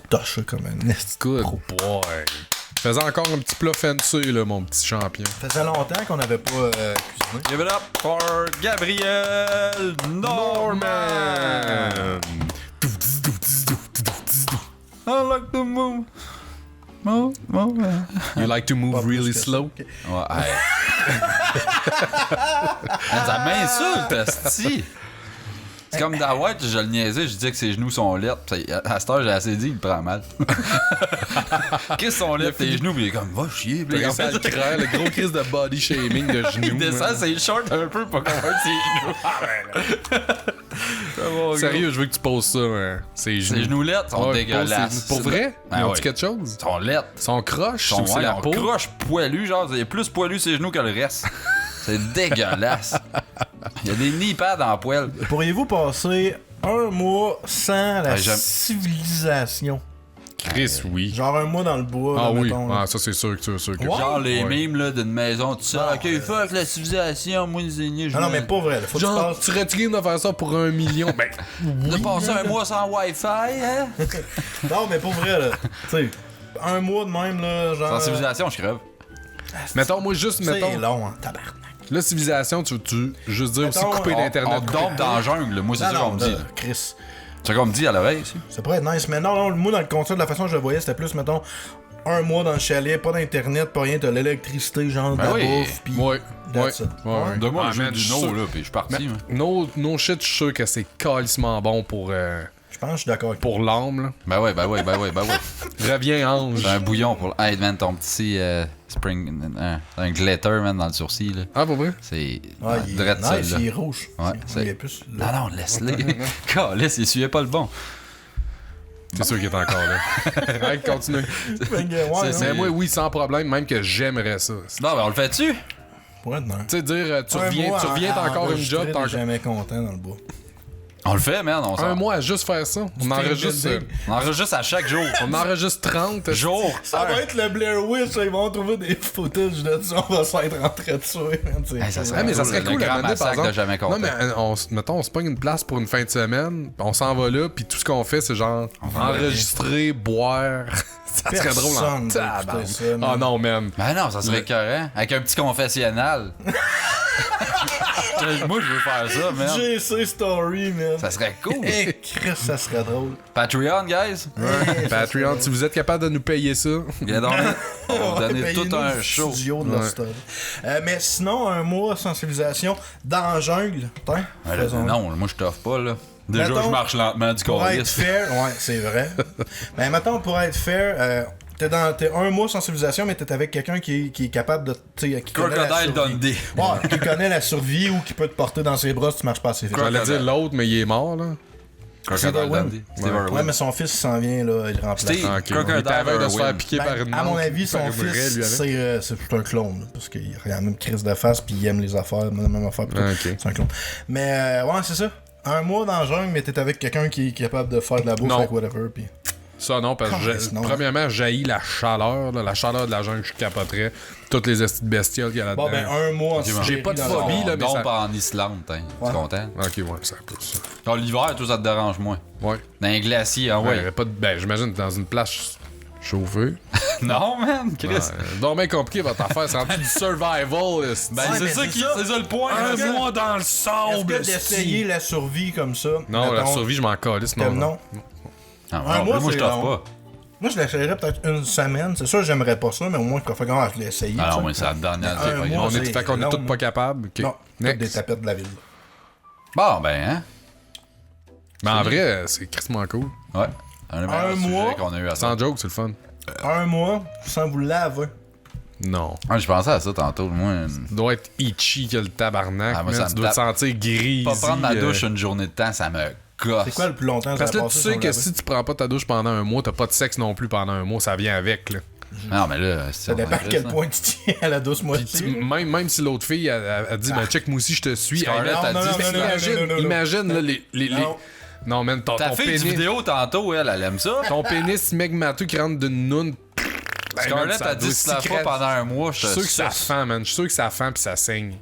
torché comme un esti. Good boy. Faisais encore un petit plat fancy, là, mon petit champion. Ça faisait longtemps qu'on n'avait pas cuisiné. Give it up for Gabriel Norman! I like to move. You like to move Pas plus really que ça. slow? Ouais, hey. Ça m'insulte, esti! C'est comme dans White, je le niaisais, je disais que ses genoux sont laides. À cette heure, j'ai assez dit, il le prend mal. Qu'est-ce qu'ils sont laides, tes genoux? Puis il est comme, va chier. Puis Il ça le craint, le gros crise de body shaming de genoux. il descend ses shorts un peu pour qu'on voit ses genoux. Sérieux, je veux que tu poses ça, hein. Ses genoux. Ses genoux laides sont Ouais, dégueulasses. Pour vrai? Ben Ils ont-tu ouais. quelque chose? Ils sont laides. Ils sont croches Ils ou c'est la peau? croche poilu, genre, il est plus poilu ses genoux que le reste. C'est dégueulasse. Il y a des knee pads en poil. Pourriez-vous passer un mois sans la Ouais, j'aime- civilisation? Chris, oui. Genre un mois dans le bois, Ah là, oui, mettons, là. ah, ça c'est sûr que c'est sûr que Ouais. Genre les Ouais. mimes là, d'une maison, tout ça. Ok, fuck la civilisation, moi les aînés, je Non, mais pas vrai. Là. Faut que tu Genre, passes... tu serais game de faire ça pour 1 million? Ben, de passer un mois sans Wi-Fi, hein? Non, mais pas vrai, là. Tu sais, un mois de même, là, genre... Sans civilisation, je crève. mettons, moi, juste, C'est mettons. long, hein, tabarnak. La civilisation, tu veux juste dire aussi Mettons, couper on- l'Internet. On dompe dans la jungle, là. Moi c'est ça qu'on me dit. là, là. Chris. C'est ça qu'on me dit à l'oreille, ici. Ça pourrait être nice, mais non, moi, dans le concept, de la façon que je le voyais, c'était plus, mettons, un mois dans le chalet, pas d'internet, pas rien, t'as l'électricité, genre, de Ben la oui. bouffe, pis... Ouais, That's ouais, it. ouais. Donne-moi Ah, le jeu man, du je suis no, sûr- là, puis je suis parti. hein. No shit, je suis sûr que c'est calissement bon pour Je pense que je suis d'accord avec toi. l'âme, là. Ben ouais. Reviens, Ange. Un bouillon pour. Hey, man, ton petit spring. Un glitter, man, dans le sourcil, là. Ah, pour vrai? C'est. Ah, il est drette nice, ça, là. il est rouge. Ouais, il c'est- est plus... Non, non, laisse-les. Calisse, il suivait pas le bon. C'est sûr qu'il est encore là. Hey, continue. Ouais, C'est- Mais moi, oui, sans problème, même que j'aimerais ça. Tu Non, mais on le fait-tu? pour être nice. sais, dire, tu reviens t'as encore une job, t'as t'es jamais content dans le bois. On le fait, man. un mois à juste faire ça. On enregistre, building. On enregistre à chaque jour. on enregistre 30 Jour. Ça va être le Blair Witch, ils vont trouver des footages de ça, on va se faire rentrer dessus. Hey, ça serait Ah, mais ça cool, serait le cool, grand à un moment donné, par massacre de exemple. jamais content. Non, mais mettons, on se pogne une place pour une fin de semaine, on s'en va là, puis tout ce qu'on fait, c'est genre enregistrer, boire. Ça serait drôle en Personne va écouter ça, Ah man. non, man. Ben non, ça serait écœurant. Avec un petit confessionnal. Moi, je veux faire ça, man. JC Story, man. Ça serait cool. Eh, Chris, ça serait drôle. Patreon, guys. Patreon, si vous êtes capable de nous payer ça. Viens donc. On va vous donner Payez-nous tout un le show. studio de la story. Mais sinon, un mois sans civilisation dans la jungle. Putain, Ouais, là, faisons-le. non, moi, je t'offre pas, là. Déjà, Mettons, je marche lentement du Pour être calice. fair, ouais, c'est vrai. Mais mettons, pour être fair, t'es un mois sans civilisation, mais t'es avec quelqu'un qui est capable de. Qui connaît la Crocodile survie. Dundee. Ouais, qui connaît la survie ou qui peut te porter dans ses bras si tu marches pas assez vite. J'allais dire l'autre, mais il est mort, là. Crocodile Irwin. Dundee. Steve Ouais, Irwin. mais son fils s'en vient, là, il le remplace. Steve. Ah, ok, Crocodile il était aveugle de se Irwin. faire piquer par une Ben, à mon montre, avis, son par une vraie, fils, lui, avec. c'est un clone. Là, parce qu'il a la même crise de face, puis il aime les affaires, la même affaire. Pis tout. Ah, ok. C'est un clone. Mais ouais, c'est ça. Un mois dans le jungle, mais t'es avec quelqu'un qui est capable de faire de la bouffe Non. avec whatever. Puis... Ça, non, parce que Christ, non. premièrement, j'haïs la chaleur, là, la chaleur de la jungle, je capoterais. Toutes les estis de bestioles qu'il y a là-dedans. Bon, ben, un mois en J'ai Sibérie pas de dans le phobie, jungle. là, mais Donc, ça- en Islande, t'es Ouais. content? Ok, ouais, ça peut ça. Dans l'hiver, tout ça te dérange moins. Ouais. Dans un glacier, ah Ouais, ouais. pas de... Ben, j'imagine dans une place chauffée. Non, man, Chris. Donc, bien compliqué votre affaire, c'est rendu du survival. Ben, Ouais, c'est mais ça c'est qui. ça. C'est ça le point. Un là. mois dans le Est-ce sable. que d'essayer la survie comme ça? Non, la mettons, survie, je m'en calisse. comme Non, non. Ah, Un non, mois, moi, je c'est t'offre long. pas. Moi, je l'essayerais peut-être une semaine. C'est sûr, j'aimerais pas ça, mais au moins, je préfère quand je l'ai essayé. Ah tu non, sais. mais c'est la dernière. Un c'est pas mois, grave. On est, c'est fait qu'on est long, tous moi. pas capables. Ok. Non, toutes des Next. tapettes de la ville. Bon, ben, hein. Mais en vrai, c'est crissement cool. Ouais. Un mois. qu'on a eu à ça. Sans joke, c'est le fun. Un mois sans vous laver. Non. Ouais, je pensais à ça tantôt. Moi, Tu dois être itchy que le tabarnak. Ah, moi, man. ça Tu me dois te tape. sentir gris. pas prendre ma douche une journée de temps, ça me gosse. C'est quoi le plus longtemps Parce ça que a tu passé sais sans que laver? si tu prends pas ta douche pendant un mois, t'as pas de sexe non plus pendant un mois, ça vient avec. Là. Non, mais là, Ça dépend à quel point tu tiens à la douce moitié. Même si l'autre fille, elle dit, ben, check, moi aussi, je te suis. Scarlett, Hey, elle non, dit, non, c'est- non, non, non, non. imagine, là, les... Non. Non, man, ton Ta fille du pénis... vidéo tantôt, elle aime ça. Ton pénis megmateux qui rentre d'une noune... Ben, Scarlett man, a dit si tu la fois pendant un mois, Je suis sûr que ça fend, man. Je suis sûr que ça fend pis ça saigne.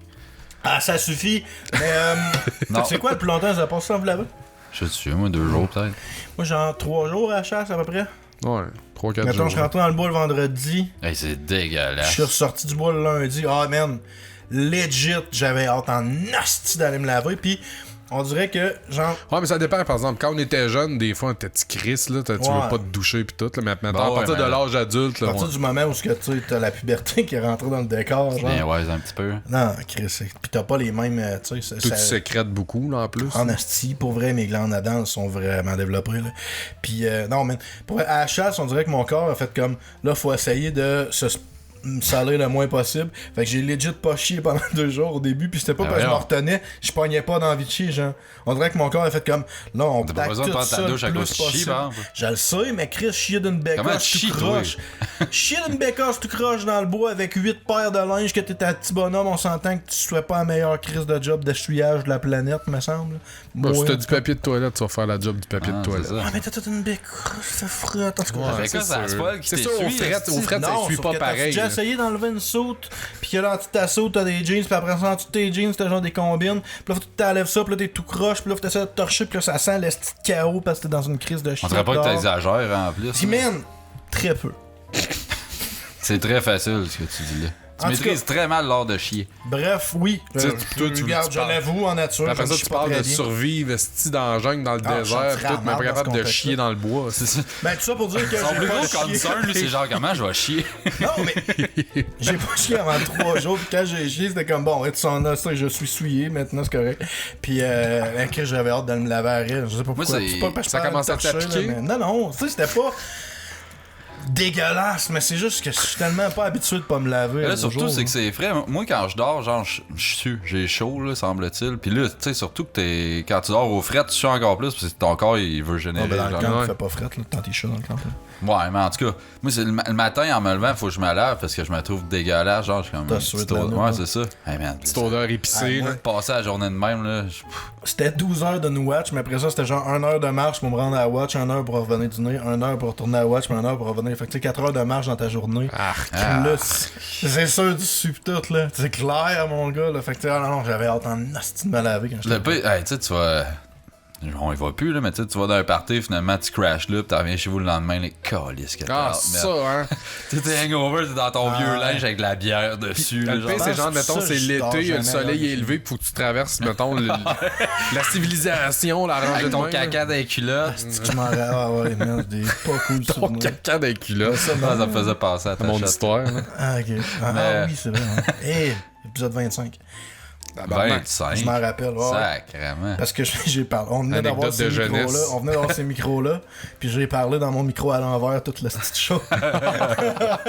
Ah, ça suffit. Mais, Non. c'est quoi le plus longtemps que ça passe sans vous laver? Je sais, moi, 2 jours peut-être. Moi, genre 3 jours à la chasse à peu près. Ouais, 3-4 Mettons, jours. je suis rentré dans le bois le vendredi. Hey, c'est Je dégueulasse. suis ressorti du bois le lundi. Ah, man, legit, j'avais hâte en hostie d'aller me laver. Puis, on dirait que, genre, Ouais, mais ça dépend, par exemple. Quand on était jeune, des fois, on était petit Chris, là. Tu Ouais. veux pas te doucher pis tout, là. Mais maintenant, Bah à partir ouais, de mais- l'âge adulte, à là. partir ouais. du moment où tu sais, t'as la puberté qui est rentrée dans le décor, genre. Bien, ouais, un petit peu. Non, Chris, puis t'as pas les mêmes, tu sais, Tout sécrète beaucoup, là, en plus. en asti, pour vrai, mes glandes à dents sont vraiment développées, là. Puis, non, mais pour à la chasse, on dirait que mon corps a fait comme, là, faut essayer de se saler le moins possible. Fait que j'ai legit pas chié pendant 2 jours au début, puis c'était pas Ah, parce que je me voyons. retenais, je pognais pas d'envie de chier, genre. On dirait que mon corps a fait comme, non, on T'as pas tape besoin de tout prendre ta ça le douche à plus cause de chier, possible. par exemple. Je le sais, mais Chris, chier d'une Comment bécasse tu chies, tout toi? croche. Chier d'une bécasse tout croche dans le bois avec 8 paires de linge que t'es un petit bonhomme, on s'entend que tu sois pas la meilleure crise de job d'essuyage de la planète, me semble. Bah, si Moi, t'as en du tout cas. papier de toilette, tu vas faire la job du papier Ah, de c'est toilette. ça. Ah, mais t'as toute une bécasse, ça frotte. En tout cas, Ouais, Avec ça, c'est ça sûr. se voit qui C'est sûr, au t'essuie, fret, esti. ça non, essuie sauf pas que pareil. t'as déjà là. essayé d'enlever une soute, pis que là, en dessous de ta soute, t'as des jeans, pis après ça, en dessous de tes jeans, t'as genre des combines, pis là, faut que tu t'enlèves ça, pis là, t'es tout croche, pis là, faut que t'essaies de te torcher, pis là, ça sent le petit chaos parce que t'es dans une crise de On chien. dirait pas que t'exagères, en plus. Pis man, très peu. C'est très facile, ce que tu dis là. Tu En tout maîtrises très mal l'art de chier. Bref, oui. sais, toi, tu regarde, je parles- l'avoue, en nature, Puis après je ça, chie tu pas parles très de bien. survivre, esti, dans la jungle, dans le Ah, je désert, sentirais pis tout, la mais pas marde dans capable ce de contexte-là. chier dans le bois. C'est ça. Ben, tout ça pour dire que Son j'ai plus pas gros chié. concern, lui, c'est genre comment je vais chier. Non, mais j'ai pas chié avant 3 jours. Puis quand j'ai chié, c'était comme bon, tu s'en as, ça, je suis souillé, maintenant c'est correct. Puis que j'avais hâte de me laver à rire. Je sais pas pourquoi. c'est- pas parce que ça je parle commence à de torcher, t'appliquer? là, mais non, non, tu sais, c'était pas dégueulasse, mais c'est juste que je suis tellement pas habitué de pas me laver. Là, au surtout, jour, c'est que là. c'est frais. Moi, quand je dors, genre, je sue. J'ai chaud, là, semble-t-il. Puis là, tu sais, surtout que quand tu dors au fret, tu sues encore plus parce que ton corps, il veut Ah, générer. ben, dans le genre. camp, ouais. il fait pas fret, là, tant t'es chaud dans le camp. Là. Ouais, mais en tout cas, moi, c'est le matin, en me levant, faut que je me lave parce que je me trouve dégueulasse. Genre, je suis comme. T'as une sué petite de la odeur. nuit, Ouais, hein. c'est ça. Hey, man. Petite odeur épicée, Ah, là. ouais. Passer la journée de même, là. C'était 12 heures de nous watch, mais après ça, c'était genre 1 heure de marche pour me rendre à la watch, 1 heure pour revenir dîner, 1 heure pour retourner à la watch, puis 1 heure pour revenir. Fait que tu sais, 4 heures de marche dans ta journée. Puis là, c'est sûr du sup tout, là. C'est clair, mon gars, là. Fait que tu sais, ah non, j'avais hâte en hostie de me laver quand Le j'étais. pire, hey, tu sais, tu vas. On y va plus, là, mais tu sais, tu vas dans un party, finalement, tu crashes là, pis t'en reviens chez vous le lendemain, les calices que Ah, t'as. ça, hein. Tu sais, t'es hangover, t'es dans ton vieux linge avec de la bière dessus, là, Le pire, genre. c'est genre, mettons, ça, c'est je dors l'été, jamais, le soleil là, est élevé, pis faut que tu traverses, mettons, la civilisation, la rangée Avec de ton même, caca dans les culottes. C'est que je m'en rappelle. Ah ouais, man, des pas cool Ton souvenirs. caca dans les culottes. Ça me faisait passer à ta Mon chatte. histoire, là. Ah, ok. Ah, Mais- ah oui, c'est vrai. Hein. Hé, épisode 25. Je 25. m'en rappelle, ouais. Sacrément. Parce que j'ai parlé. On venait d'avoir Anecdote ces de jeunesse. micros-là. On venait d'avoir ces micros-là. Puis j'ai parlé dans mon micro à l'envers toute la petite show.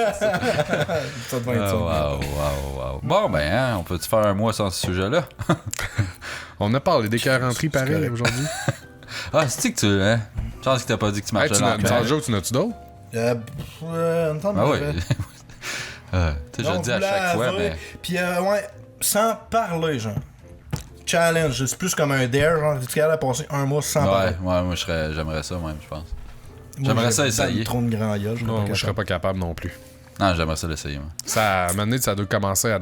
Épisode 25. Wow. Bon, ben, hein, on peut-tu faire un mois sans ce sujet-là? On a parlé des carenteries pareil correct. aujourd'hui. Ah, c'est-tu que tu. Hein? Je pense que t'as pas dit que tu Hey, marchais tu dans n'as Joe, tu n'as-tu d'autres? Une temps de Ah oui. mauvais. Tu sais, je le dis à chaque fois, mais. Puis, ouais, sans parler, genre. Challenge, c'est plus comme un dare, genre, tu es capable de passer 1 mois sans parler. Ouais, moi, j'aimerais ça, même, je pense. Moi, j'aimerais j'ai ça essayer. le trône de grand gueule, je Non, moi, je serais serais pas capable non plus. Non, j'aimerais ça l'essayer, moi. Ça, à un moment donné, ça doit commencer à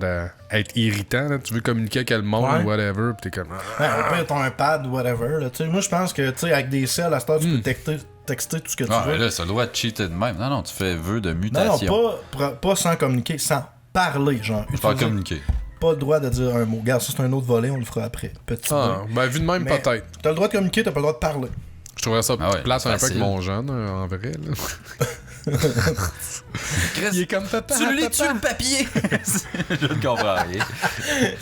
être irritant. Là. Tu veux communiquer avec le monde Ouais. ou whatever, pis t'es comme. Ouais, au pire, t'as un pad ou whatever. Là, tu sais, moi, je pense que tu sais, avec des cells, à cette heure, tu peux texter tout ce que tu Ah, veux. mais là, ça doit être cheaté de même. Non, tu fais vœu de Non, mutation. non, pas sans communiquer, sans parler, genre. Pas Utiliser- communiquer. Pas le droit de dire un mot. Regarde, ça, c'est un autre volet, on le fera après. Petit Ah, bout. ben, vu de même, Mais peut-être. T'as le droit de communiquer, t'as pas le droit de parler. Je trouverais ça Ah ouais, plate un peu facile. avec mon jeune, en vrai. Là. Il est comme papa. Tu lis-tu le papier? Je ne comprends rien.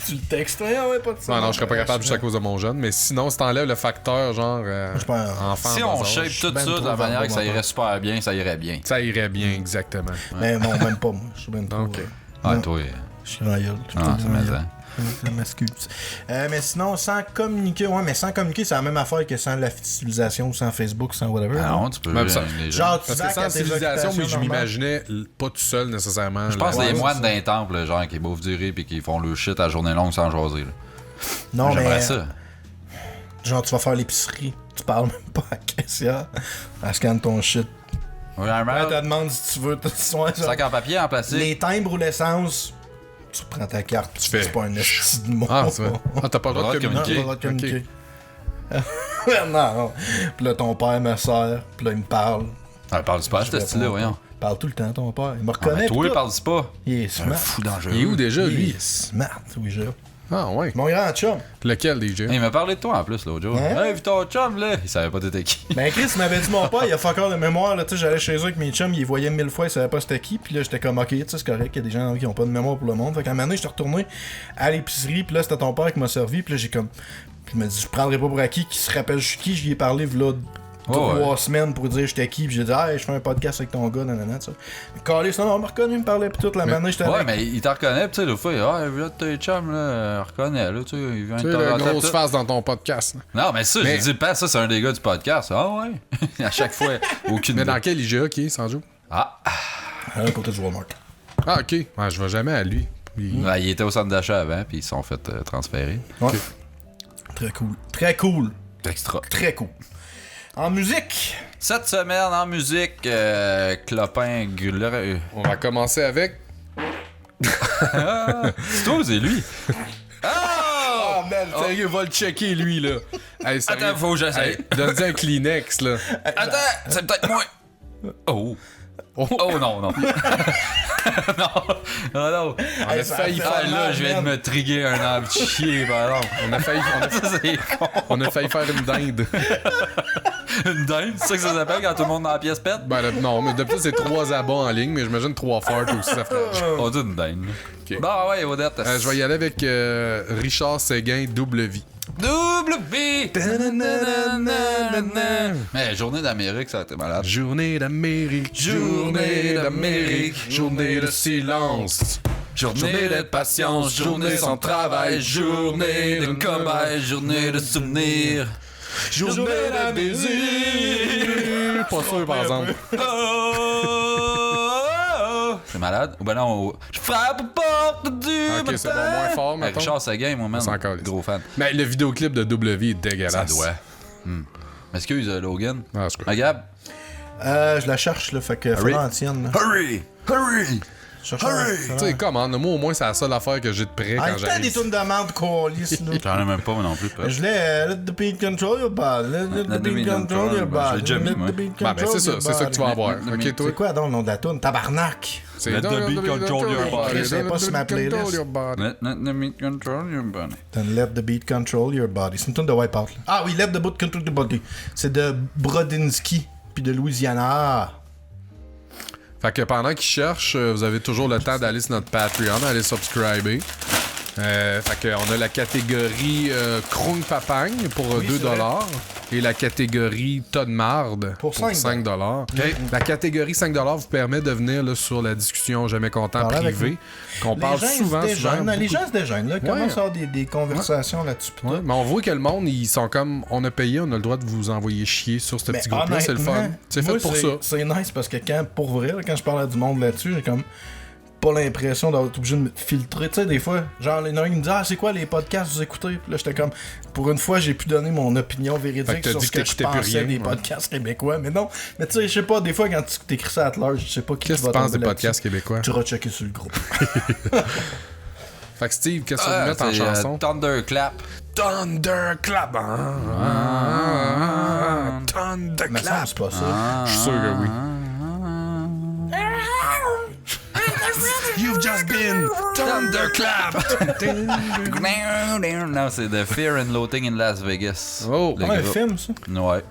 Tu le textes, ah ouais, pas de ça. Non, non, je serais pas capable juste à cause de mon jeune. Mais sinon, si t'enlèves le facteur, genre, Je pense- enfant, Si bas on âge, shape tout ben ça de trop la manière que ça verbal. irait super bien, ça irait bien. ça irait bien, exactement. Mais bon, même pas moi. Je suis bien trop. Ok. Ah, toi. Je suis grand gueule. Je suis Ah, pas c'est grand gueule. matin. Je m'excuse. Mais sinon, sans communiquer, c'est la même affaire que sans la civilisation, sans Facebook, sans whatever. Ah non? non, tu peux. Même ça. les gens- Genre, tu Parce vas que sans à tes civilisation, mais je occupations normales. m'imaginais pas tout seul nécessairement. Je pense là. que les Ouais, moines c'est d'un temple, genre, qui bouffent du riz pis qui font le shit à journée longue sans jaser. Là. Non, J'aimerais mais. ça. Genre, tu vas faire l'épicerie, tu parles même pas à Cassia. Elle scanne ton shit. Ouais, Elle te demande si tu veux. sac en papier en plastique. Les timbres ou l'essence, tu prends ta carte, tu fais- fais pas un esti de mot. Ah, c'est vrai. Ah, t'as pas le droit de Pas le droit de communiquer. Non, pas le droit de Ok. communiquer. non. Puis là, ton père me sert, puis là, il me parle. Ah, parle pas à Je ce style-là, réponds voyons. pas. Il parle tout le temps, ton père. Il me Ah, reconnaît. mais toi, pis tout. parle pas. Il est C'est un smart. fou dangereux. Il est où déjà, Il lui? est smart, oui, je. Ah, ouais. Mon grand chum. Lequel, DJ? Hey, il m'a parlé de toi en plus l'autre jour. Hein? Hey, vu ton chum là! Il savait pas t'étais qui. Ben Chris m'avait dit mon père, il a fait encore de mémoire, là, tu sais, j'allais chez eux avec mes chums, il les voyait 1000 fois, il savait pas c'était qui, puis là j'étais comme ok, tu sais, c'est correct, il y a des gens qui ont pas de mémoire pour le monde. Fait qu'à un moment donné, j'étais retourné à l'épicerie, puis là c'était ton père qui m'a servi, puis là j'ai comme. Puis il m'a dit, je prendrai pas pour acquis, qui se rappelle je suis qui, j'y ai parlé, v'là 3 semaines pour dire j'étais qui, puis j'ai dit, hey, je fais un podcast avec ton gars, nanana, tu sais. Calé, ça, on m'a reconnu, il me parlait, puis toute la manée, j'étais Ouais, avec. mais il t'en reconnaît, pis tu sais, l'autre fois, ah, vu là, tes chums là, reconnaît, là, tu sais, il vient Tu de sais, temps la en temps, grosse tout. face dans ton podcast. là. Non, mais ça, Mais- j'ai dit, pas ça, c'est un des gars du podcast. Ah ouais? À chaque fois, aucune Mais idée. dans quel IGA qui est, Sanjo? Ah, À côté du Walmart. Ah, ok. Ouais, je vais jamais à lui. ouais, il était au centre d'achat avant, puis ils se sont fait transférer. Ouais. Très cool. Très cool. Extra. Très cool. En musique. Cette semaine, en musique, Clopin Guller. On va commencer avec. C'est toi ou c'est lui? Ah, man, sérieux, va le checker, lui, là. Hey, sérieux. Attends, faut que j'essaye. Hey, donne-lui un Kleenex, là. Attends, c'est peut-être moi. Oh. Oh non, non. non, non, non. On a failli Ah, faire là, je viens de me triguer un arbre chier, par exemple. On a failli, Ça, c'est con. on a failli faire une dinde. Une dinde, c'est ça que ça s'appelle quand tout le monde dans la pièce pète? Ben, non, mais depuis c'est 3 abats en ligne, mais j'imagine 3 farts aussi, ça ferait. On dit une dinde. Ok. Bon, ouais, Odette. Je vais y aller avec Richard Séguin, Double Vie. Double B! Mais journée d'Amérique, ça a été malade. Journée d'Amérique, journée d'Amérique, journée de silence. Journée de patience, journée sans travail, journée de combat, journée de souvenirs. Journée de désir. Pas sûr, par exemple. C'est malade? Ou ben non, je frappe aux portes du Ok, c'est bon, moins fort, Hey, mettons. Richard Seguin, moi, man, C'est encore gros fan. Mais le vidéoclip de Double Vie est dégueulasse. Ça doit. Excuse, Logan. Ah, c'est quoi. Ah, Gab? Je la cherche, là, fait que Hurry. fais-la en tienne. Là. Hurry! Hurry! Cherche Hurry! Tu sais, comment, moi, au moins, c'est la seule affaire que j'ai de près Ah, quand il y a des j'arrive. tunes de merde colis, là. J'en ai même pas, moi non plus. Je l'ai, let the beat control your body, let the beat control your Je l'ai body, déjà mis, let moi. the beat Ben, control c'est ça, your c'est ça que tu vas body. avoir. Mais- Ok, toi? C'est quoi donc le nom de la tune? Tabarnak! C'est Let the beat control your body. C'est pas sur ma playlist. Let the meat control your body. Then let the beat control your body. C'est une tune de Wipeout. Là. Ah oui, let the beat control your body. C'est de Brodinski, puis de Louisiana. Fait que pendant qu'ils cherchent, vous avez toujours le temps d'aller sur notre Patreon, d'aller subscriber. Fait que on a la catégorie Krung Papagne pour Oui, 2 c'est vrai. $ et la catégorie Tonne Marde Pour 5 $5. La catégorie 5 $ vous permet de venir là, sur la discussion Jamais Content Parler avec privé, qu'on parle souvent. Les gens beaucoup. se déjeunent, là. Commence à avoir des conversations là-dessus. pis Ouais, tout. mais on voit que le monde, ils sont comme on a payé, on a le droit de vous envoyer chier sur ce Mais petit groupe-là, c'est le fun. honnêtement, C'est moi, fait pour ça. C'est nice parce que pour vrai, là, quand je parle à du monde là-dessus, j'ai comme pas l'impression d'avoir été obligé de me filtrer. Tu sais, des fois, genre, il y en a un qui me dit ah, c'est quoi les podcasts que vous écoutez? Puis là, j'étais comme, pour une fois, j'ai pu donner mon opinion Fait véridique que t'as sur dit ce que que je t'écoutais plus pensais rien, des ouais. podcasts québécois. Mais non, mais tu sais, je sais pas, des fois, quand tu t'écris ça à large, je sais pas qui Qu'est-ce que va tu penses tomber des là-dessus. podcasts québécois? Tu vas checker sur le groupe. Fait que Steve, qu'est-ce que tu veux mettre en chanson? Thunderclap. Thunderclap! Mais ça, c'est pas ça. Je suis sûr que oui. You've just been Thunderclap! Non, c'est The Fear and Loathing in Las Vegas. Oh, Le C'est un groupe. film, ça. Ouais.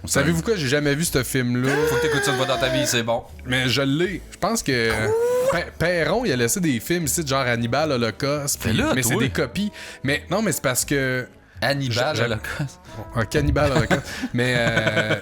savez-vous quoi? J'ai jamais vu ce film-là. Faut que t'écoutes ça une fois dans ta vie, c'est bon. Mais je l'ai. Je pense que Perron, il a laissé des films ici, genre Hannibal Holocauste. Fais-le, mais c'est toi. des copies. Mais non, mais c'est parce que. Hannibal, J'a- Holocauste. Un cannibale Holocauste. Mais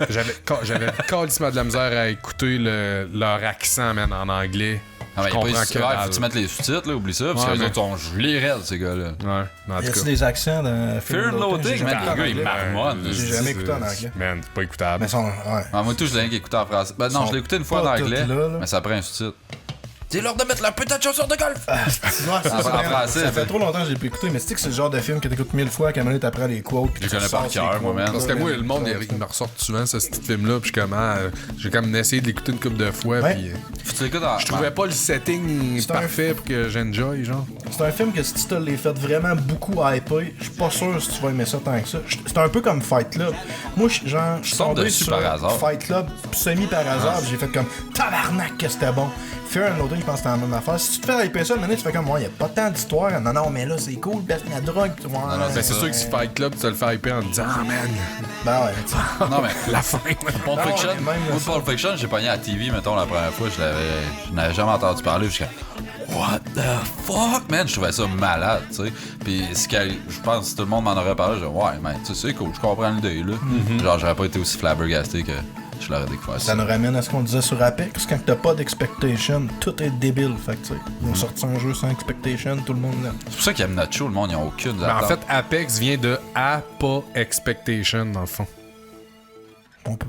j'avais calissement de la misère à écouter leur accent, man, en anglais. Ah, mais Je comprends faut que dalle. que tu mettes les sous-titres, là, oublie ça, parce Ouais, que les mais- autres sont gelés raides, ces gars-là. Ouais, en Y tout a-tu cas. des accents dans Fear and Loathing, man, les gars, ils marmonnent. J'ai jamais écouté en anglais. Man, c'est pas écoutable. Mais sont. Ouais. Ah, moi, tout, je l'ai rien qu'écouté en français. Ben non, Sont je l'ai écouté une fois en pas anglais, toutes là, là. mais ça prend un sous-titre. Dis-leur de mettre la putain de chaussure de golf! Ouais, c'est En français, ça fait fait. trop longtemps que j'ai pu écouter, mais c'est que c'est le genre de film que t'écoutes 1000 fois, qu'à un moment donné t'apprends les quotes. puis Je tu connais par ressors cœur, ces moi, quotes. man. Parce que moi, le monde, il me ressort souvent ce petit film-là, puis je suis comme, j'ai comme essayé de l'écouter une couple de fois, Ouais. puis Faut que tu l'écoutes en. je trouvais pas le setting C'est un- parfait pour que j'enjoy, genre. C'est un film que si tu te l'es fait vraiment beaucoup hyper, je suis pas sûr si tu vas aimer ça tant que ça. C'est un peu comme Fight Club. Moi, je suis tombe tombé dessus sur par hasard. Fight Club semi par hasard, puis j'ai fait comme tabarnak que c'était bon. Fear and Loathing, je pense que c'était la même affaire. Si tu te fais hyper ça, maintenant tu fais comme, ouais, y a pas tant d'histoire. Non, non, mais là, c'est cool, baisse la drogue. Ouais, non, Ben, c'est sûr que si Fight Club, tu te le fais hyper en te disant, ah man, Ben ouais, tu sais. Non, mais. la fin. Pulp Non, Fiction, mais même moi, ça. Pulp Fiction, j'ai pogné à la TV, mettons, la première fois, je n'avais jamais entendu parler, puis je suis comme, what the fuck, man? Je trouvais ça malade, tu sais. Puis, je pense que si tout le monde m'en aurait parlé, je disais, ouais, man, tu sais, c'est cool, je comprends l'idée, là. Genre, j'aurais pas été aussi flabbergasté que je l'aurais découvert. Ça nous ramène à ce qu'on disait sur Apex, quand t'as pas d'expectation, tout est débile. Fait que, tu sais, ils ont sorti un jeu sans expectation, tout le monde l'aime. C'est pour ça qu'ils aiment notre show, le monde, ils ont aucune Ben, en attente. fait, Apex vient de A pas expectation, dans le fond. On peut